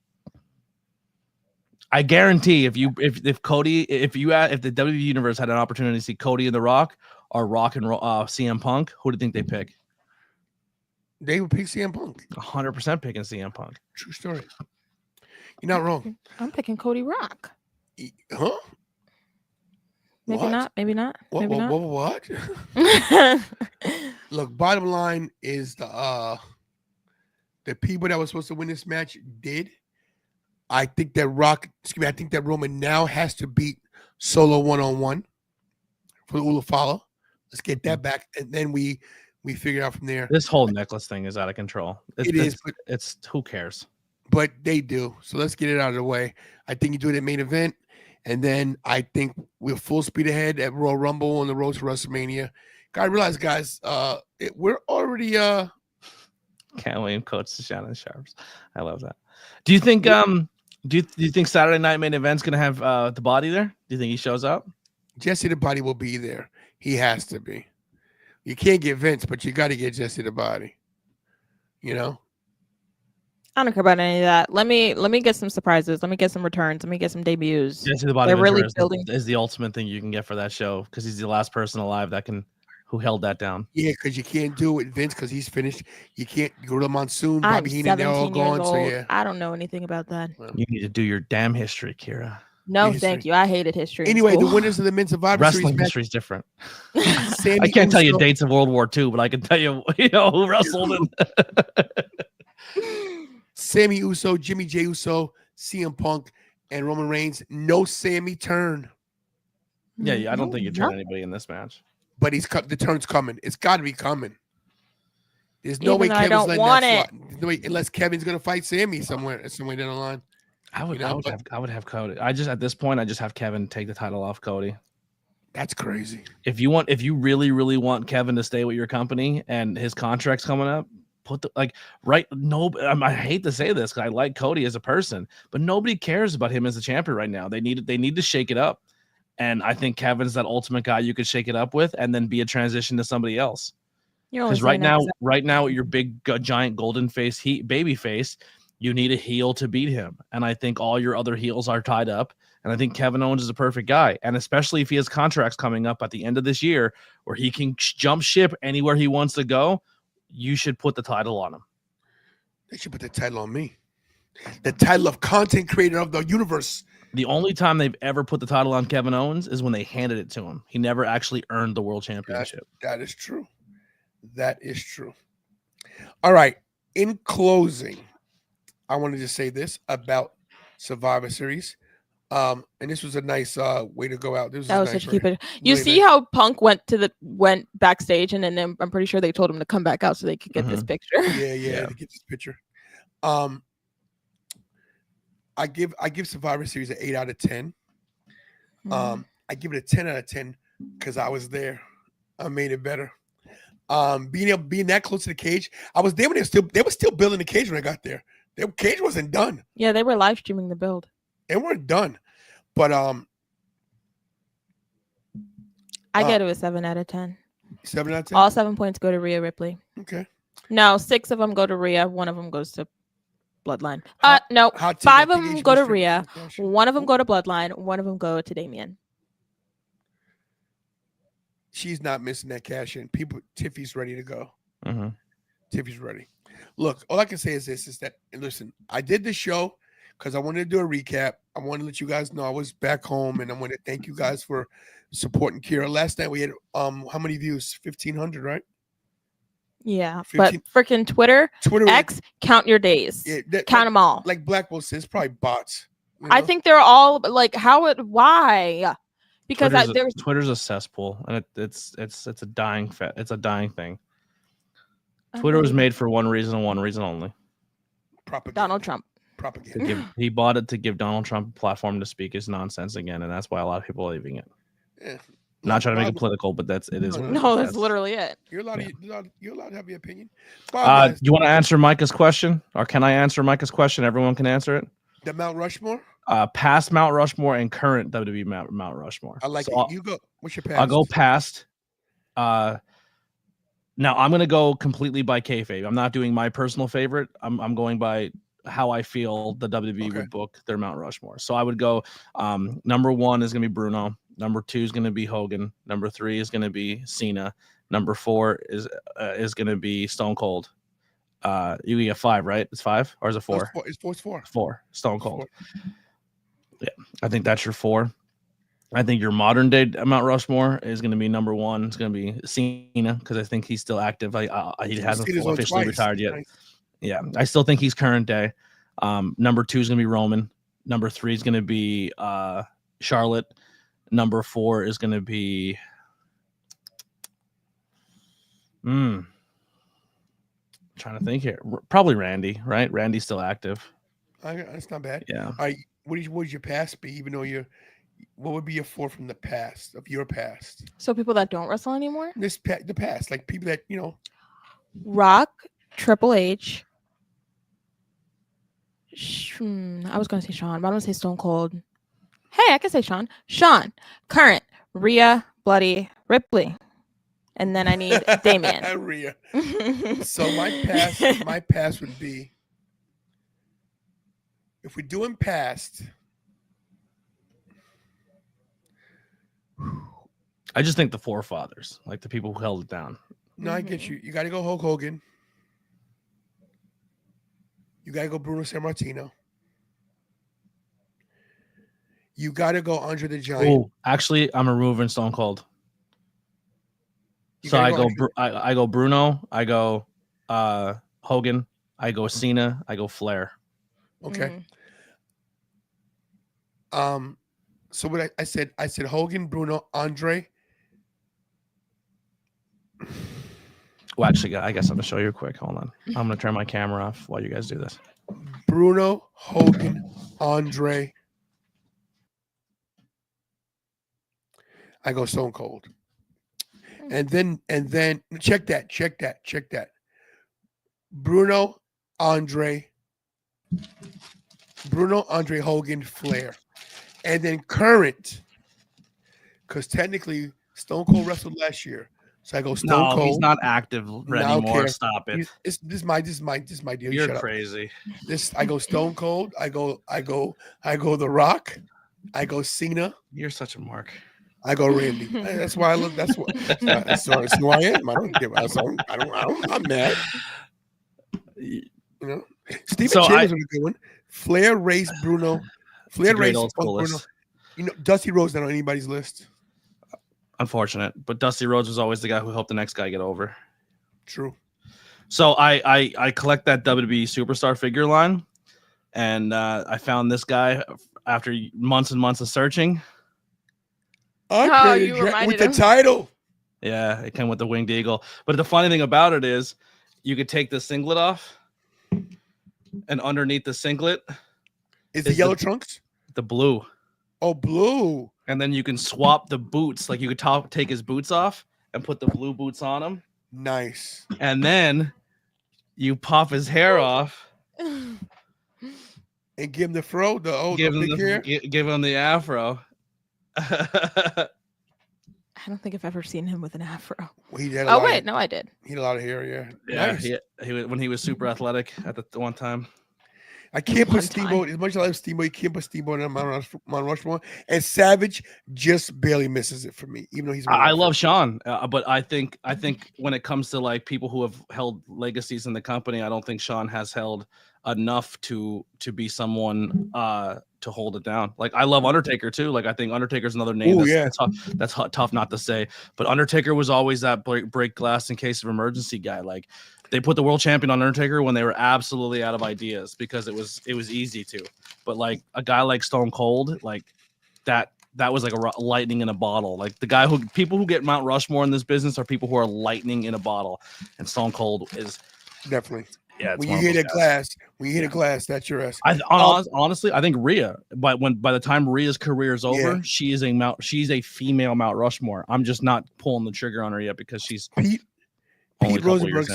E: I guarantee if the WWE Universe had an opportunity to see Cody and the Rock or Rock and CM Punk, who do you think they pick?
C: They would pick CM Punk.
E: 100% picking CM Punk.
C: True story. You're not wrong.
D: I'm picking Cody Rock.
C: Huh?
D: Maybe
C: What?
D: not. Maybe not. Maybe not.
C: What? Look, bottom line is the people that were supposed to win this match did. I think that Roman now has to beat Solo 1-on-1 for the Ulafala. Let's get that back, and then we figure out from there.
E: This whole necklace thing is out of control. It's who cares?
C: But they do. So let's get it out of the way. I think you do it at main event, and then I think we're full speed ahead at Royal Rumble on the road to WrestleMania. Gotta realize, guys, we're already
E: Can't wait, Coach Shannon Sharps. I love that. Do you think do you think Saturday night main event's gonna have the Body there? Do you think he shows up?
C: Jesse the Body will be there. He has to be. You can't get Vince, but you got to get Jesse the Body. You know.
D: I don't care about any of that. Let me get some surprises. Let me get some returns. Let me get some debuts.
E: Jesse the Body
D: They're really
E: Ventura
D: building.
E: is the ultimate thing you can get for that show, because he's the last person alive who held that down.
C: Yeah, because you can't do it with Vince because he's finished. You can't go to Monsoon,
D: I'm
C: Bobby Heenan, they're all
D: 17 years
C: gone.
D: old.
C: So yeah.
D: I don't know anything about that.
E: You need to do your damn history, Kira.
D: No,
C: History.
D: thank you. I hated history. in
C: Anyway, the
D: school.
C: winners of the men's Survivor
E: Wrestling
C: Series match,
E: history is different.
C: Sammy
E: I can't tell you
C: Uso-
E: dates of World War II, but I can tell you, who wrestled in.
C: Sammy Uso, Jimmy J Uso, CM Punk, and Roman Reigns. No Sammy turn,
E: Yeah, I don't think you turn anybody in this match.
C: but the turn's coming. It's got to be coming. There's no way
D: Even though I
C: Kevin's
D: don't
C: letting
D: want
C: that slide. There's no way, unless Kevin's gonna fight Sammy somewhere down the line.
E: I would
C: You know,
E: have Cody. At this point, I just have Kevin take the title off Cody.
C: That's crazy.
E: If you really, really want Kevin to stay with your company and his contract's coming up, I hate to say this because I like Cody as a person, but nobody cares about him as a champion right now. They need to shake it up. And I think Kevin's that ultimate guy you could shake it up with and then be a transition to somebody else.
D: You're only
E: Because right
D: saying that
E: now,
D: 'cause
E: right now, with your big giant golden face baby face, you need a heel to beat him. And I think all your other heels are tied up. And I think Kevin Owens is a perfect guy. And especially if he has contracts coming up at the end of this year where he can jump ship anywhere he wants to go, you should put the title on him.
C: They should put the title on me. The title of content creator of the universe.
E: The only time they've ever put the title on Kevin Owens is when they handed it to him. He never actually earned the world championship.
C: That is true. That is true. All right. In closing, I wanted to say this about Survivor Series. And this was a nice way to go out. This was
D: that was
C: nice
D: such a keep it. You
C: really
D: see
C: nice.
D: how Punk went backstage, and then I'm pretty sure they told him to come back out so they could get this picture.
C: Yeah, to get this picture. I give Survivor Series an 8 out of 10. I give it a 10 out of 10 because I was there. I made it better. Being that close to the cage, I was there when they were still building the cage when I got there. The cage wasn't done.
D: Yeah, they were live streaming the build.
C: They weren't done, but
D: I get it a 7 out of 10.
C: 7 out of 10.
D: All 7 points go to Rhea Ripley.
C: Okay.
D: No, 6 of them go to Rhea. 1 of them goes to Bloodline. No,
C: hot take,
D: 5
C: I
D: of
C: think
D: them
C: H
D: go to
C: was for-
D: Rhea.
C: for-
D: 1 of them go to Bloodline. 1 of them go to Damien.
C: She's not missing that cash in. Tiffy's ready to go.
E: Mm-hmm.
C: Tiffy's ready. Look, all I can say is this: is that, and listen, I did this show because I wanted to do a recap. I wanted to let you guys know I was back home, and I want to thank you guys for supporting Kira. Last night we had how many views? 1,500, right?
D: Yeah,
C: 15
D: but freaking Twitter
C: Twitter
D: X, count your days.
C: Yeah,
D: Count them all.
C: Like Blackwell says, probably bots. You
D: I
C: know?
D: think they're all like, why? Because there's
E: Twitter's a cesspool, and it's a dying it's a dying thing. Twitter was made for one reason and one reason only.
C: Propaganda.
D: Donald Trump.
C: Propaganda.
E: He bought it to give Donald Trump a platform to speak his nonsense again, and that's why a lot of people are leaving it.
C: Yeah.
E: Not trying to make it political, but it is.
D: No, that's literally it.
C: You're allowed to have your opinion.
E: You want to answer Micah's question, or can I answer Micah's question? Everyone can answer it.
C: The Mount Rushmore?
E: Past Mount Rushmore and current WWE Mount Rushmore.
C: I like
E: so
C: it. You go. What's your past?
E: I'll go past. Now I'm gonna go completely by kayfabe. I'm not doing my personal favorite. I'm going by how I feel the WWE would book their Mount Rushmore. So I would go. Number 1 is gonna be Bruno. Number 2 is gonna be Hogan. Number 3 is gonna be Cena. Number 4 is gonna be Stone Cold. You get 5, right? It's 5 or is it 4?
C: No, it's 4.
E: 4. Stone Cold. 4. Yeah, I think that's your 4. I think your modern day Mount Rushmore is going to be number 1. It's going to be Cena because I think he's still active. He hasn't officially retired yet. Nice. Yeah, I still think he's current day. Number 2 is going to be Roman. Number 3 is going to be Charlotte. Number 4 is going to be trying to think here. Probably Randy, right? Randy's still active.
C: That's not bad.
E: Yeah.
C: All right. What would your past be? Even though what would be your 4 from the past of your past?
D: So people that don't wrestle anymore?
C: The past, like people that
D: Rock, Triple H. I was gonna say Shawn, but I'm gonna say Stone Cold. Hey, I can say Shawn. Shawn, current, Rhea, Bloody, Ripley, and then I need Damien.
C: Rhea. So my past would be, if we're doing past.
E: I just think the forefathers, like the people who held it down.
C: No, I get you. You got to go Hulk Hogan. You got to go Bruno Sammartino. You got to go Andre the Giant.
E: Oh, actually, I'm removing Stone Cold. So I go Bruno, I go Hogan, I go Cena, I go Flair.
C: Okay. So what I said Hogan, Bruno, Andre.
E: Well, actually, I guess I'm gonna show you quick. Hold on. I'm gonna turn my camera off while you guys do this.
C: Bruno, Hogan, Andre. I go Stone Cold. And then check that. Bruno, Andre, Hogan, Flair. And then current, because technically Stone Cold wrestled last year. So I go Stone
E: No,
C: Cold.
E: he's not active anymore.
C: care.
E: Stop it.
C: This is my deal.
E: You're
C: Shut
E: crazy.
C: Up. I go Stone Cold. I go The Rock. I go Cena.
E: You're such a mark.
C: I go Randy. That's why I look. That's who I am. I don't give. I'm not mad. You know, Steven Chambers was a good one. Flair raced Bruno. Flair raced Bruno. You know, Dusty Rhodes not on anybody's list.
E: Unfortunate, but Dusty Rhodes was always the guy who helped the next guy get over.
C: True.
E: So I collect that WWE Superstar figure line, and I found this guy after months and months of searching.
D: You reminded
C: with the
D: him.
C: title.
E: Yeah, it came with the winged eagle. But the funny thing about it is, you could take the singlet off, and underneath the singlet
C: is the yellow trunks,
E: the blue.
C: Oh, blue.
E: And then you can swap the boots. Like you could take his boots off and put the blue boots on him.
C: Nice.
E: And then you pop his hair off
C: and give him the fro,
E: give
C: the big hair.
E: Give him the afro.
D: I don't think I've ever seen him with an afro.
C: Well, he had
D: no, I did.
C: He had a lot of hair, yeah.
E: Yeah,
C: Nice.
E: he when he was super athletic at the one time.
C: I can't put Steamboat, as much as I love Steamboat, you can't put Steamboat on Mount Rushmore. And Savage just barely misses it for me, even though he's.
E: I love Sean, but I think when it comes to like people who have held legacies in the company, I don't think Sean has held enough to be someone to hold it down. Like I love Undertaker too. Like I think Undertaker's another name that's tough not to say. But Undertaker was always that break glass in case of emergency guy. Like they put the world champion on Undertaker when they were absolutely out of ideas because it was easy to. But like a guy like Stone Cold, like that was like a lightning in a bottle. Like the guy people who get Mount Rushmore in this business are people who are lightning in a bottle, and Stone Cold is
C: definitely.
E: Yeah,
C: when you hit a glass, that's your ass.
E: Honestly, I think Rhea. But by the time Rhea's career is over, she's a female Mount Rushmore. I'm just not pulling the trigger on her yet because she's
C: Pete Rosenberg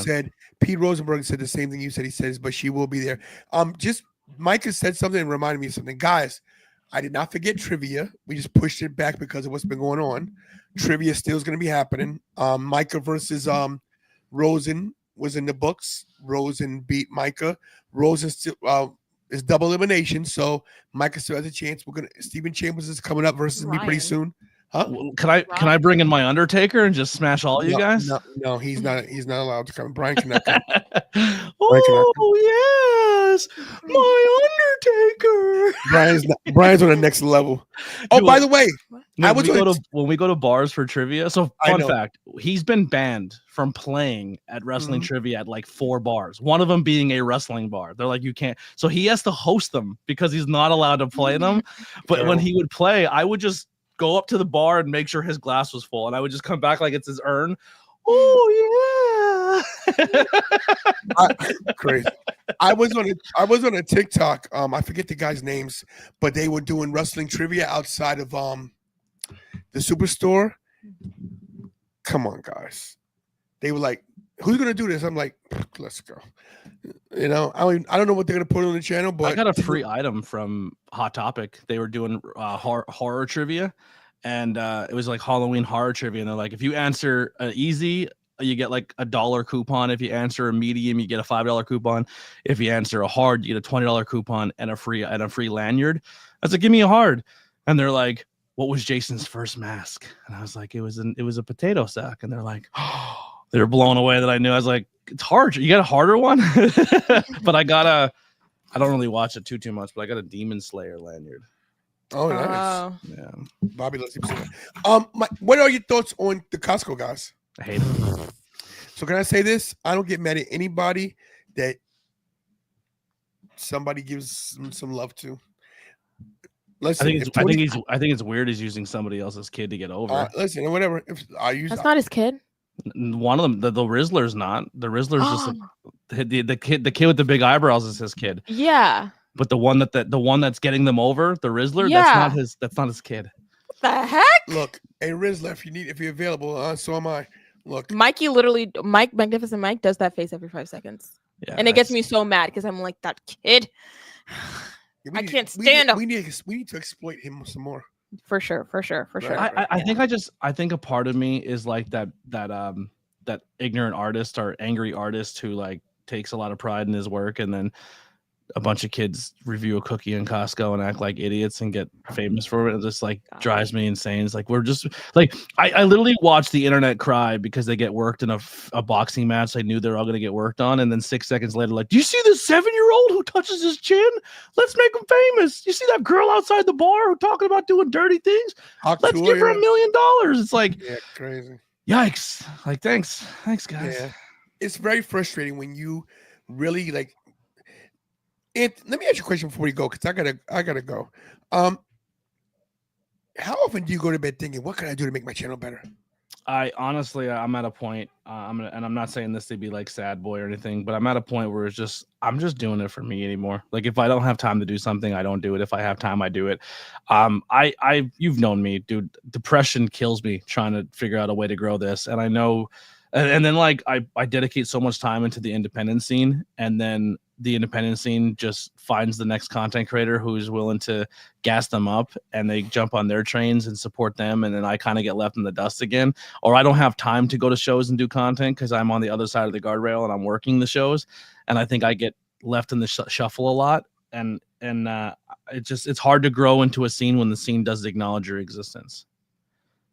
C: said the same thing you said. He says, but she will be there. Just Micah said something and reminded me of something, guys. I did not forget trivia. We just pushed it back because of what's been going on. Trivia still is going to be happening. Micah versus Rosen was in the books. Rosen beat Micah. Rosen still is double elimination, so Micah still has a chance. Steven Chambers is coming up versus me pretty soon. Huh?
E: Can I bring in my Undertaker and just smash all you guys?
C: No, he's not allowed to come. Brian cannot come.
E: Yes, my Undertaker.
C: Brian's on the next level. Oh, by the way, when
E: we go to bars for trivia. So fun fact, he's been banned from playing at wrestling trivia at like 4 bars. One of them being a wrestling bar. They're like, you can't. So he has to host them because he's not allowed to play them. But when he would play, I would just go up to the bar and make sure his glass was full, and I would just come back like it's his urn. Oh yeah.
C: Crazy. I was on a TikTok. I forget the guys' names, but they were doing wrestling trivia outside of the Superstore. Come on, guys. They were like, "Who's gonna do this?" I'm like, "Let's go." You know, I don't know what they're gonna put on the channel, but
E: I got a free item from Hot Topic. They were doing horror trivia, and it was like Halloween horror trivia. And they're like, if you answer easy, you get like $1 coupon. If you answer a medium, you get a $5 coupon. If you answer a hard, you get a $20 coupon and a free lanyard. I was like, give me a hard, and they're like, what was Jason's first mask? And I was like, it was a potato sack. And they're like, oh. They were blown away that I knew. I was like, it's hard. You got a harder one? But I don't really watch it too much, but I got a Demon Slayer lanyard.
C: Oh, nice.
E: Yeah.
C: Bobby, let's see. What are your thoughts on the Costco guys?
E: I hate them.
C: So can I say this? I don't get mad at anybody that somebody gives some love to. Listen,
E: I think it's weird he's using somebody else's kid to get over.
C: Listen, whatever.
D: That's not his kid.
E: One of them, the Rizzler's not. The Rizzler's just the kid with the big eyebrows is his kid.
D: Yeah.
E: But the one that's getting them over, the Rizzler, that's not his kid.
D: What the heck?
C: Look, hey Rizzler, if you're available, so am I. Look,
D: Mike Magnificent Mike does that face every 5 seconds. Yeah, and it gets me so mad because I'm like, that kid. I can't stand him.
C: We need to exploit him some more.
D: For sure.
C: Right.
E: I think a part of me is like that ignorant artist or angry artist who like takes a lot of pride in his work, and then a bunch of kids review a cookie in Costco and act like idiots and get famous for it. It just like drives me insane. It's like we're just like I literally watch the internet cry because they get worked in a boxing match they knew they were all going to get worked on, and then 6 seconds later, like, do you see this 7-year-old who touches his chin? Let's make him famous. You see that girl outside the bar who talking about doing dirty things? Let's give her $1 million. It's like,
C: yeah, crazy.
E: Yikes! Like, thanks guys.
C: Yeah, it's very frustrating when you really like. Let me ask you a question before we go, because I gotta go. How often do you go to bed thinking, what can I do to make my channel better?
E: I honestly, I'm at a point. And I'm not saying this to be like sad boy or anything, but I'm at a point where I'm just doing it for me anymore. Like, if I don't have time to do something, I don't do it. If I have time, I do it. You've known me, dude. Depression kills me trying to figure out a way to grow this, and I know. And then like I dedicate so much time into the independent scene, and then the independent scene just finds the next content creator who's willing to gas them up, and they jump on their trains and support them, and then I kind of get left in the dust again, or I don't have time to go to shows and do content because I'm on the other side of the guardrail and I'm working the shows, and I think I get left in the shuffle a lot, and it's hard to grow into a scene when the scene doesn't acknowledge your existence.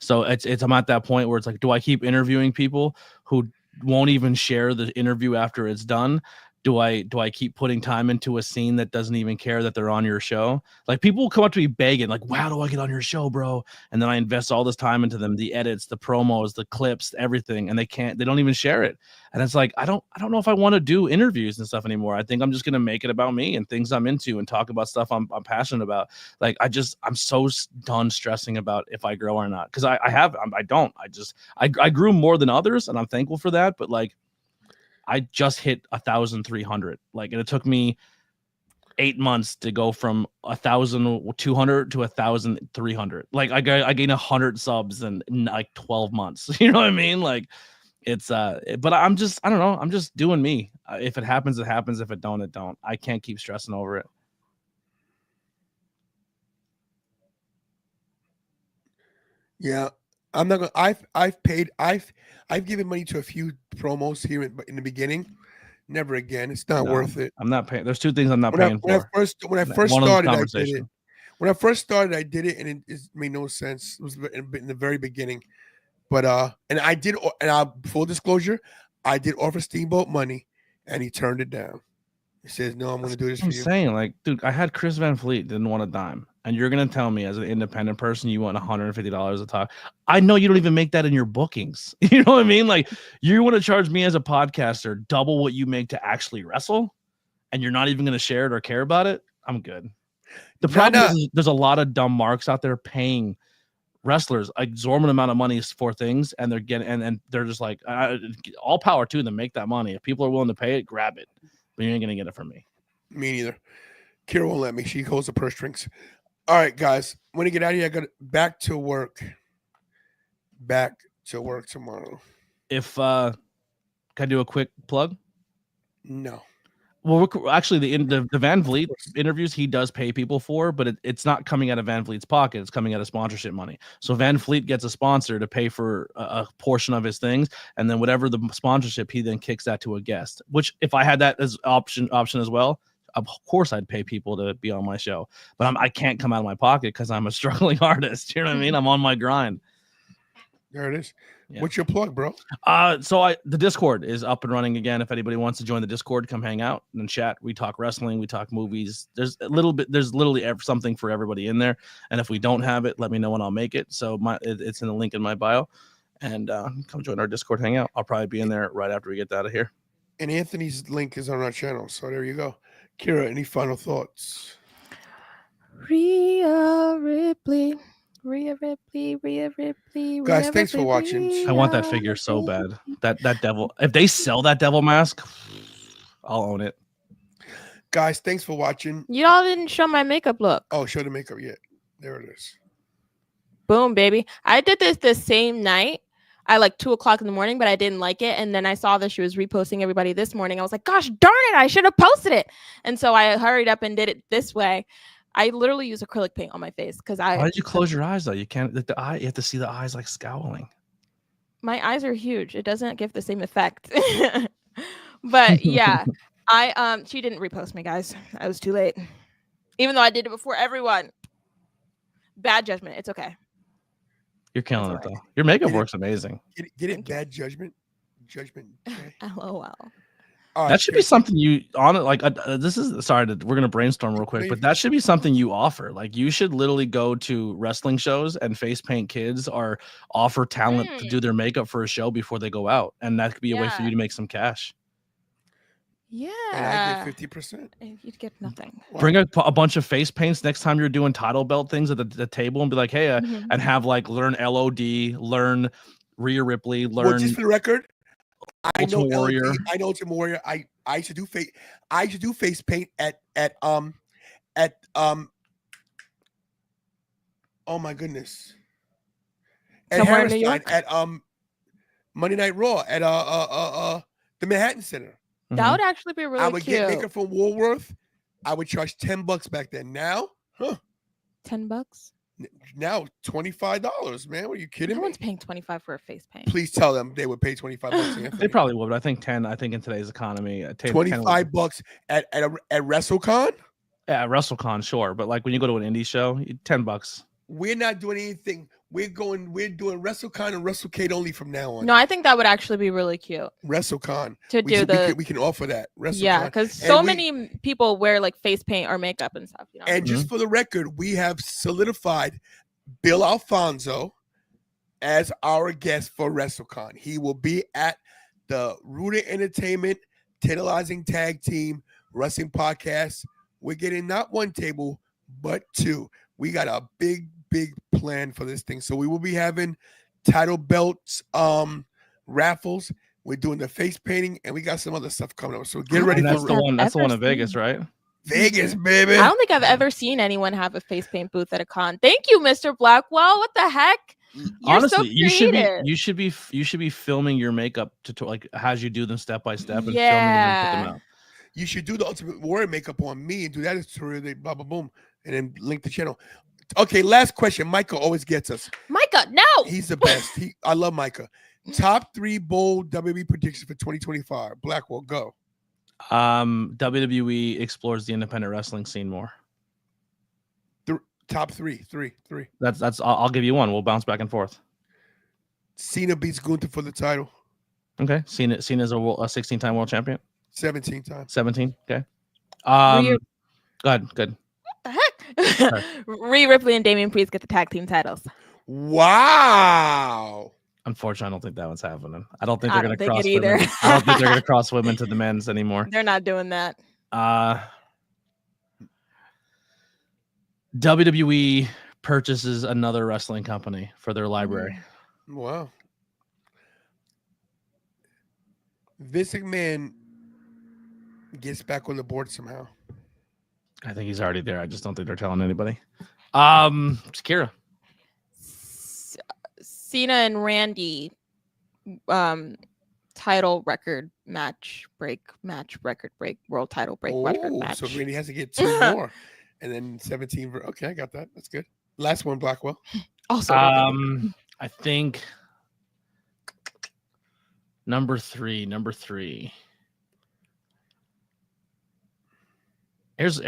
E: So I'm at that point where it's like, do I keep interviewing people who won't even share the interview after it's done? Do I keep putting time into a scene that doesn't even care that they're on your show? Like, people will come up to me begging, like, wow, do I get on your show, bro? And then I invest all this time into them, the edits, the promos, the clips, everything, and they don't even share it. And it's like, I don't know if I want to do interviews and stuff anymore. I think I'm just gonna make it about me and things I'm into and talk about stuff I'm passionate about. Like, I'm so done stressing about if I grow or not, because I grew more than others, and I'm thankful for that. But like, I just hit 1,300. Like, and it took me 8 months to go from 1,200 to 1,300. Like, I gained 100 subs in like 12 months. You know what I mean? Like, it's but I don't know. I'm just doing me. If it happens, it happens. If it don't, it don't. I can't keep stressing over it.
C: Yeah, I'm not gonna. I've given money to a few promos here in the beginning. Never again. It's not worth it.
E: I'm not paying. There's two things I'm not paying for.
C: When I first started, I did it. When I first started, I did it, and it made no sense. It was in the very beginning. But and I did, and full disclosure, I did offer Steamboat money, and he turned it down. He says, "No, I'm going to do this for you."
E: I'm saying, like, dude, I had Chris Van Fleet didn't want a dime, and you're gonna tell me as an independent person you want $150 a talk? I know you don't even make that in your bookings. You know what I mean? Like, you want to charge me as a podcaster double what you make to actually wrestle, and you're not even gonna share it or care about it? I'm good. The problem is there's a lot of dumb marks out there paying wrestlers exorbitant amount of money for things, and they're getting and they're just like, all power to them, make that money. If people are willing to pay it, grab it, but you ain't gonna get it from me.
C: Me neither. Kira won't let me. She holds the purse strings. All right, guys, when you get out of here, I got back to work tomorrow.
E: If can I do a quick plug?
C: No.
E: Well, actually, the Van Vliet interviews he does pay people for, but it's not coming out of Van Vliet's pocket. It's coming out of sponsorship money. So Van Vliet gets a sponsor to pay for a portion of his things, and then whatever the sponsorship, he then kicks that to a guest. Which, if I had that as option as well, of course I'd pay people to be on my show. But I can't come out of my pocket because I'm a struggling artist. You know what I mean? I'm on my grind.
C: There it is.
E: Yeah.
C: What's your plug, bro?
E: So the Discord is up and running again. If anybody wants to join the Discord, come hang out and chat. We talk wrestling, we talk movies. There's literally something for everybody in there. And if we don't have it, let me know and I'll make it. So it's in the link in my bio. And come join our Discord hangout. I'll probably be in there right after we get out of here.
C: And Anthony's link is on our channel. So there you go. Kira, any final thoughts?
D: Rhea Ripley.
C: Guys, thanks for watching.
E: I want that figure so bad. That devil. If they sell that devil mask, I'll own it.
C: Guys, thanks for watching.
D: Y'all didn't show my makeup look.
C: Oh, show the makeup yet. There it is.
D: Boom, baby. I did this the same night at like 2:00 in the morning, but I didn't like it. And then I saw that she was reposting everybody this morning. I was like, gosh darn it, I should have posted it. And so I hurried up and did it this way. I literally use acrylic paint on my face because
E: Why did you close your eyes though? You can't. The eye. You have to see the eyes like scowling.
D: my eyes are huge. It doesn't give the same effect. But yeah, she didn't repost me, guys. I was too late. Even though I did it before everyone. Bad judgment. It's okay.
E: You're killing it
D: alright.
E: though. Your makeup works amazing.
C: Get it? Bad judgment.
D: LOL.
C: All right,
E: That should be something you on it. Like this is sorry. We're gonna brainstorm real quick, but that should be something you offer. Like you should literally go to wrestling shows and face paint kids or offer talent to do their makeup for a show before they go out, and that could be a way for you to make some cash.
D: Yeah.
C: And I get 50%.
D: You'd get nothing.
E: Bring a bunch of face paints next time you're doing title belt things at the table and be like, hey, and have like learn LOD, learn Rhea Ripley, learn.
C: Well, just for the record, I know
E: Warrior.
C: LOD, I know Ultimate Warrior. I should do face paint at oh my goodness. At
D: Somewhere in New
C: Hammerstein,
D: York?
C: at Monday Night Raw, at the Manhattan Center.
D: That would actually be really
C: I would
D: cute.
C: get makeup from Woolworth. I would charge $10 back then. Now,
D: $10?
C: Now $25, man. Are you kidding
D: No
C: me?
D: one's paying $25 for a face paint.
C: Please tell them they would pay $25.
E: They probably would, but I think 10. I think in today's economy,
C: $25 at WrestleCon.
E: Yeah, WrestleCon, sure, but like when you go to an indie show, $10.
C: We're not doing anything. We're doing WrestleCon and WrestleCade only from now on.
D: No, I think that would actually be really cute.
C: WrestleCon
D: To do
C: we can offer that. WrestleCon.
D: Yeah, because so many people wear like face paint or makeup and stuff. You know.
C: And just for the record, we have solidified Bill Alfonso as our guest for WrestleCon. He will be at the Rooted Entertainment Tantalizing Tag Team Wrestling Podcast. We're getting not one table, but two. We got a big plan for this thing. So we will be having title belts, raffles. We're doing the face painting, and we got some other stuff coming up. So get ready for
E: That's the one in Vegas, right?
C: Vegas, baby.
D: I don't think I've ever seen anyone have a face paint booth at a con. Thank you, Mr. Blackwell. What the heck? You're
E: Honestly,
D: so
E: you should be filming your makeup to like as you do them step by step and filming them and put them out.
C: You should do the Ultimate Warrior makeup on me and do that as blah blah boom, and then link the channel. Okay, last question. Micah always gets us.
D: Micah, no.
C: He's the best. I love Micah. Top 3 bold WWE predictions for 2025. Blackwell, go.
E: WWE explores the independent wrestling scene more.
C: Top three.
E: That's. I'll give you one. We'll bounce back and forth.
C: Cena beats Gunther for the title.
E: Okay. Cena's a 16-time world champion.
C: 17 times.
E: 17. Okay. Go ahead. Good.
D: What the heck? Rhea Ripley and Damian Priest get the tag team titles.
C: Wow.
E: Unfortunately, I don't think that one's happening. I don't think they're going to cross
D: either.
E: women. I don't think they're going to cross women to the men's anymore.
D: They're not doing that.
E: WWE purchases another wrestling company for their library.
C: Wow. Vince McMahon gets back on the board somehow.
E: I think he's already there. I just don't think they're telling anybody. Shakira.
D: Cena and Randy title record match break, world title break record match.
C: So Randy has to get 2 more. And then 17. Okay, I got that. That's good. Last one, Blackwell.
D: Also,
E: I think number three. Here's all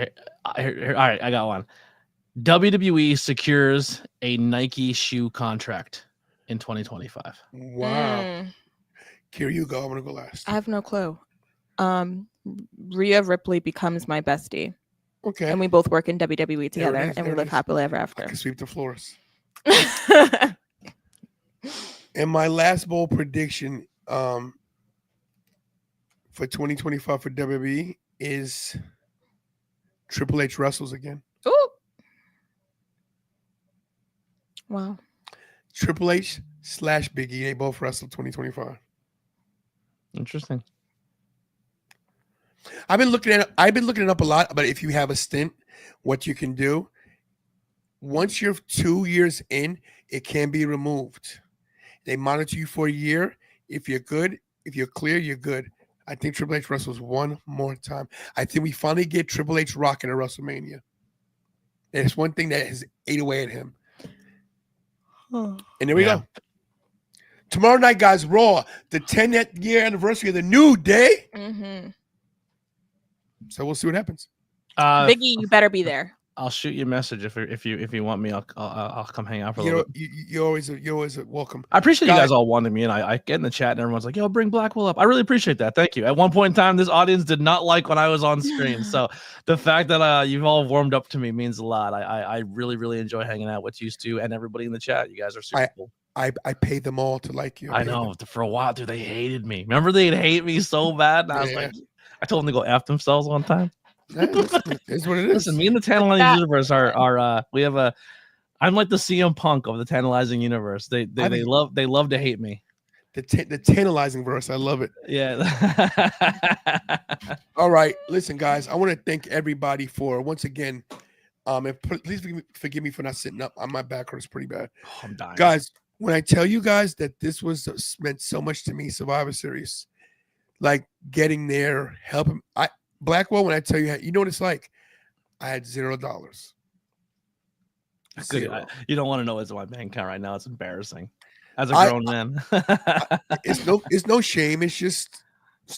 E: right. I got one. WWE secures a Nike shoe contract in 2025.
C: Wow. Kira, you go. I'm gonna go last.
D: I have no clue. Rhea Ripley becomes my bestie.
C: Okay.
D: And we both work in WWE together, and we live happily ever after.
C: I can sweep the floors. And my last bold prediction for 2025 for WWE is Triple H wrestles again.
D: Ooh. Wow.
C: Triple H / Big E, they both wrestle 2025.
E: Interesting.
C: I've been looking it up a lot, but if you have a stint, what you can do, once you're 2 years in, it can be removed. They monitor you for a year. If you're good, if you're clear, you're good. I think Triple H wrestles one more time. I think we finally get Triple H rocking at WrestleMania. And it's one thing that has ate away at him. And there we go. Tomorrow night, guys, Raw, the 10th year anniversary of the New Day. So we'll see what happens.
D: Biggie, you better be there.
E: I'll shoot you a message if you want me. I'll come hang out for a little bit.
C: You're always welcome.
E: I appreciate you guys all wanting me, and I get in the chat and everyone's like, "Yo, bring Blackwell up." I really appreciate that. Thank you. At one point in time, this audience did not like when I was on screen, so the fact that you've all warmed up to me means a lot. I really enjoy hanging out with you two and everybody in the chat. You guys are super cool.
C: I paid them all to like you.
E: I know. For a while, dude, they hated me. Remember, they'd hate me so bad, and I was like, I told them to go F themselves one time.
C: It's what it is.
E: Listen, me and the Tantalizing Universe are we have a. I'm like the CM Punk of the Tantalizing Universe. They love to hate me.
C: The tantalizing verse. I love it.
E: Yeah.
C: All right, listen, guys. I want to thank everybody for once again. And please forgive me for not sitting up. My back hurts pretty bad.
E: Oh, I'm dying,
C: guys. When I tell you guys that this was meant so much to me, Survivor Series, like getting there, helping. Blackwell, when I tell you, you know what it's like. I had $0.
E: Good. You don't want to know what's in my bank account right now. It's embarrassing. As a grown man,
C: it's no shame. It's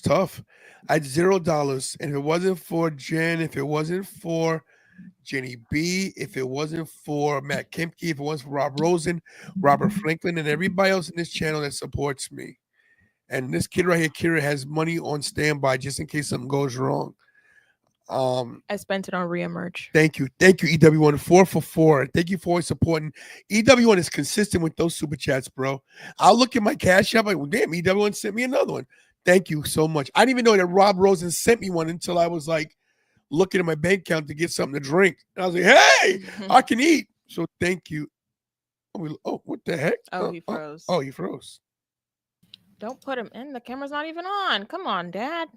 C: tough. I had $0, and if it wasn't for Jen, if it wasn't for Jenny B, if it wasn't for Matt Kemke, if it wasn't for Rob Rosen, Robert Franklin, and everybody else in this channel that supports me. And this kid right here, Kira, has money on standby just in case something goes wrong.
D: I spent it on reemerge.
C: Thank you, EW1, 4 for 4. Thank you for always supporting. EW1 is consistent with those super chats, bro. I'll look at my cash app, like, well, damn, EW1 sent me another one. Thank you so much. I didn't even know that Rob Rosen sent me one until I was like looking at my bank account to get something to drink. And I was like, hey, I can eat. So thank you. Oh, what the heck?
D: Oh, he froze.
C: Oh, he froze.
D: Don't put him in. The camera's not even on. Come on, Dad.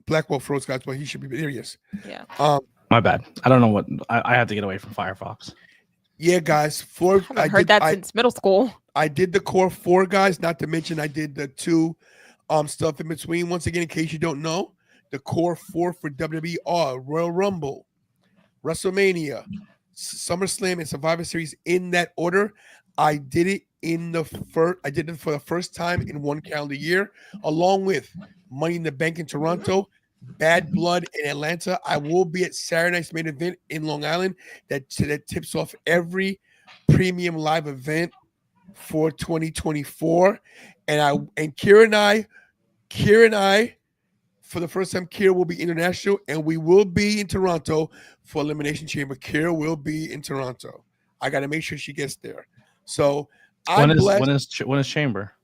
C: Blackwell froze, guys, but he should be there. Yes.
D: Yeah.
E: My bad. I don't know what I have to get away from Firefox.
C: Yeah, guys.
D: I heard that since middle school.
C: I did the core 4, guys. Not to mention I did the 2 stuff in between. Once again, in case you don't know, the core 4 for WWE are Royal Rumble, WrestleMania, SummerSlam, and Survivor Series in that order. I did it I did it for the first time in one calendar year, along with Money in the Bank in Toronto, Bad Blood in Atlanta. I will be at Saturday night's main event in Long Island that tips off every premium live event for 2024. And Kira and I, for the first time, Kira will be international, and we will be in Toronto for Elimination Chamber. Kira will be in Toronto. I got to make sure she gets there. So
E: when is Chamber?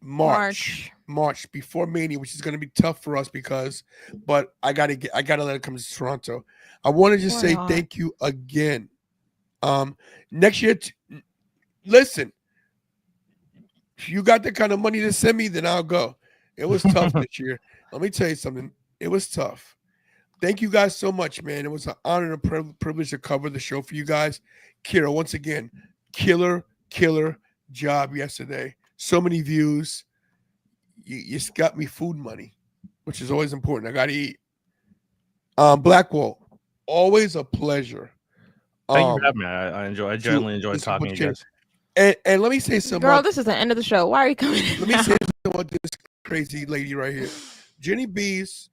C: March before Mania, which is going to be tough for us but I gotta let it come to Toronto. I want to just say thank you again. Next year, listen, if you got the kind of money to send me, then I'll go. It was tough this year. Let me tell you something. It was tough. Thank you guys so much, man. It was an honor and a privilege to cover the show for you guys. Kira, once again, killer job yesterday. So many views. You got me food money, which is always important. I got to eat. Blackwell, always a pleasure.
E: Thank you for having me. I genuinely enjoyed talking to you guys.
C: And let me say something.
D: Girl, this is the end of the show. Why are you coming in?
C: Let me say something about this crazy lady right here. Jenny B's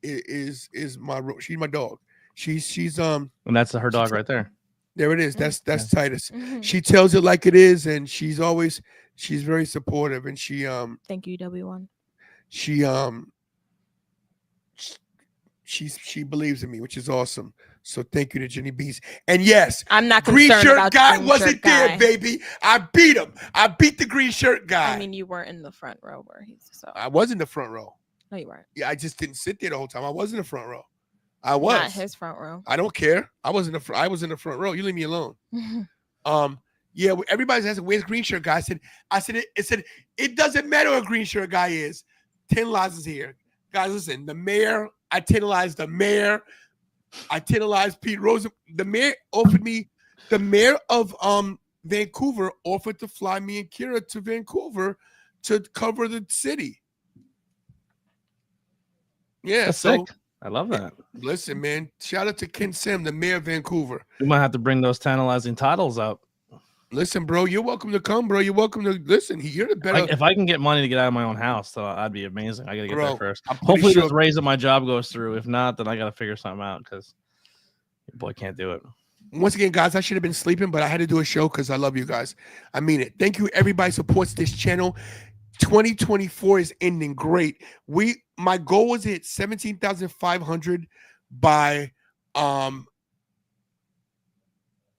C: is she's my dog. She's
E: and that's her dog right there.
C: There it is. That's Titus. She tells it like it is, and she's very supportive, and she
D: thank you, W1.
C: She believes in me, which is awesome. So thank you to Jenny B's. And yes,
D: I'm not
C: green
D: concerned
C: shirt
D: about
C: guy
D: green
C: wasn't
D: shirt guy.
C: there, baby. I beat him. I beat the green shirt guy.
D: I mean, you weren't in the front row where he's so.
C: I was in the front row.
D: No, you weren't.
C: Yeah, I just didn't sit there the whole time. I was in the front row. I was
D: not his front row.
C: I don't care. I was in the front row. You leave me alone. Yeah, everybody's asking, where's green shirt guy? I said it doesn't matter what green shirt guy is. 10 lives is here. Guys, listen, the mayor, I tantalized the mayor. I tantalized Pete Rosen. The mayor of Vancouver offered to fly me and Kira to Vancouver to cover the city. Yeah,
E: that's
C: so
E: sick. I love that.
C: Listen, man. Shout out to Ken Sim, the mayor of Vancouver.
E: We might have to bring those tantalizing titles out.
C: Listen, bro, you're welcome to come, bro. You're welcome to listen. You're the better.
E: If I can get money to get out of my own house, so that'd be amazing. I gotta get there first.
C: I'm pretty
E: Hopefully,
C: sure-
E: this raise at my job goes through. If not, then I gotta figure something out because your boy can't do it.
C: Once again, guys, I should have been sleeping, but I had to do a show because I love you guys. I mean it. Thank you, everybody supports this channel. 2024 is ending great. My goal was to hit 17,500 by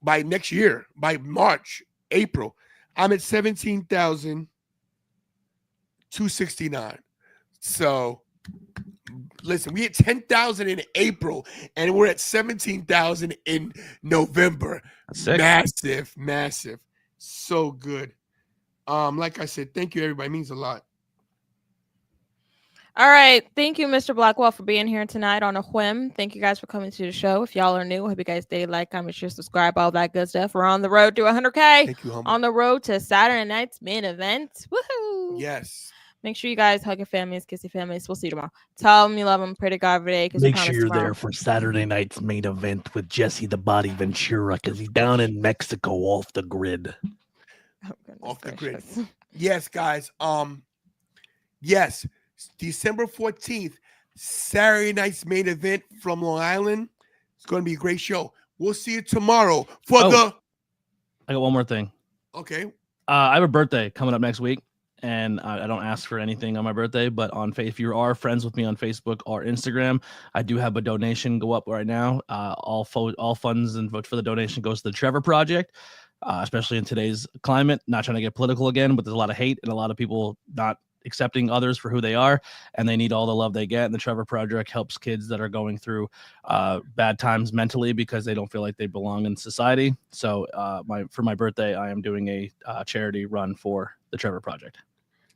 C: next year, by March, April. I'm at 17,269. So listen, we hit 10,000 in April and we're at 17,000 in November.
E: Sick.
C: Massive. So good. Like I said, thank you, everybody. It means a lot.
D: All right. Thank you, Mr. Blackwell, for being here tonight on a whim. Thank you guys for coming to the show. If y'all are new, hope you guys stay, like, comment, share, subscribe, all that good stuff. We're on the road to 100K.
C: Thank you, humble.
D: On the road to Saturday night's main event. Woohoo!
C: Yes.
D: Make sure you guys hug your families, kiss your families. We'll see you tomorrow. Tell them you love them. Pray to God every day.
F: Make sure you're there for Saturday night's main event with Jesse the Body Ventura because he's down in Mexico off the grid.
D: Oh,
C: off the grid. Yes, guys. Yes, December 14th, Saturday night's main event from Long Island. It's going to be a great show. We'll see you tomorrow for
E: I got one more thing.
C: Okay.
E: I have a birthday coming up next week, and I don't ask for anything on my birthday, but if you are friends with me on Facebook or Instagram, I do have a donation go up right now. All funds and vote for the donation goes to the Trevor Project. Especially in today's climate, not trying to get political again, but there's a lot of hate and a lot of people not accepting others for who they are, and they need all the love they get. And the Trevor Project helps kids that are going through bad times mentally because they don't feel like they belong in society. So for my birthday, I am doing a charity run for the Trevor Project.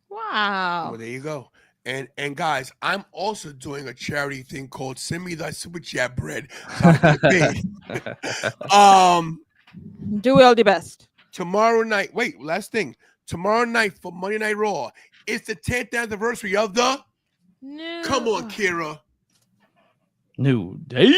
D: Wow.
C: Well, there you go. And guys, I'm also doing a charity thing called Send Me Thy Super Chat Bread. So I get paid.
D: Do all the best.
C: Tomorrow night. Wait, last thing. Tomorrow night for Monday Night Raw. It's the 10th anniversary of the.
D: No.
C: Come on, Kira.
E: New Day.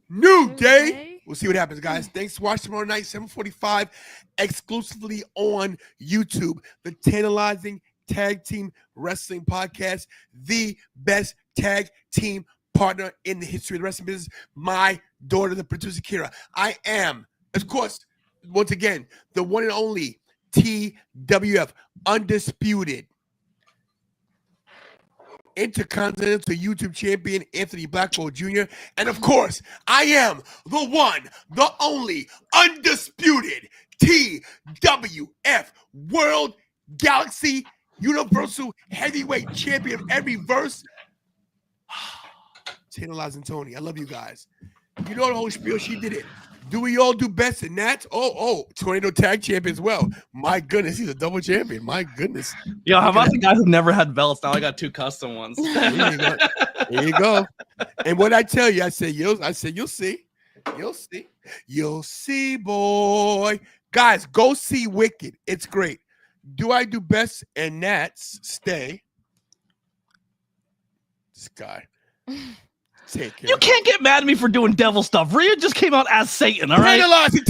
C: New Day. We'll see what happens, guys. Thanks for watching tomorrow night, 7:45, exclusively on YouTube. The Tantalizing Tag Team Wrestling Podcast, the best tag team partner in the history of the wrestling business. My daughter, the producer, Kira. I am, of course, once again, the one and only TWF, undisputed Intercontinental YouTube Champion Anthony Blackwell Jr. And of course, I am the one, the only, undisputed TWF World Galaxy Universal Heavyweight Champion of every verse. Tantalizing Tony. I love you guys. You know the whole spiel. She did it. Do we all do best in that? Tornado Tag Champion as well. My goodness, he's a double champion. My goodness.
E: Yo, how about the guy who never had belts? Now I got 2 custom ones.
C: There you go. And what I tell you, I said, you'll see. You'll see. You'll see, boy. Guys, go see Wicked. It's great. Do I do best in Nats? Stay. This guy. Take care.
E: You can't get mad at me for doing devil stuff. Rhea just came out as Satan, all right?
C: Tantalizing.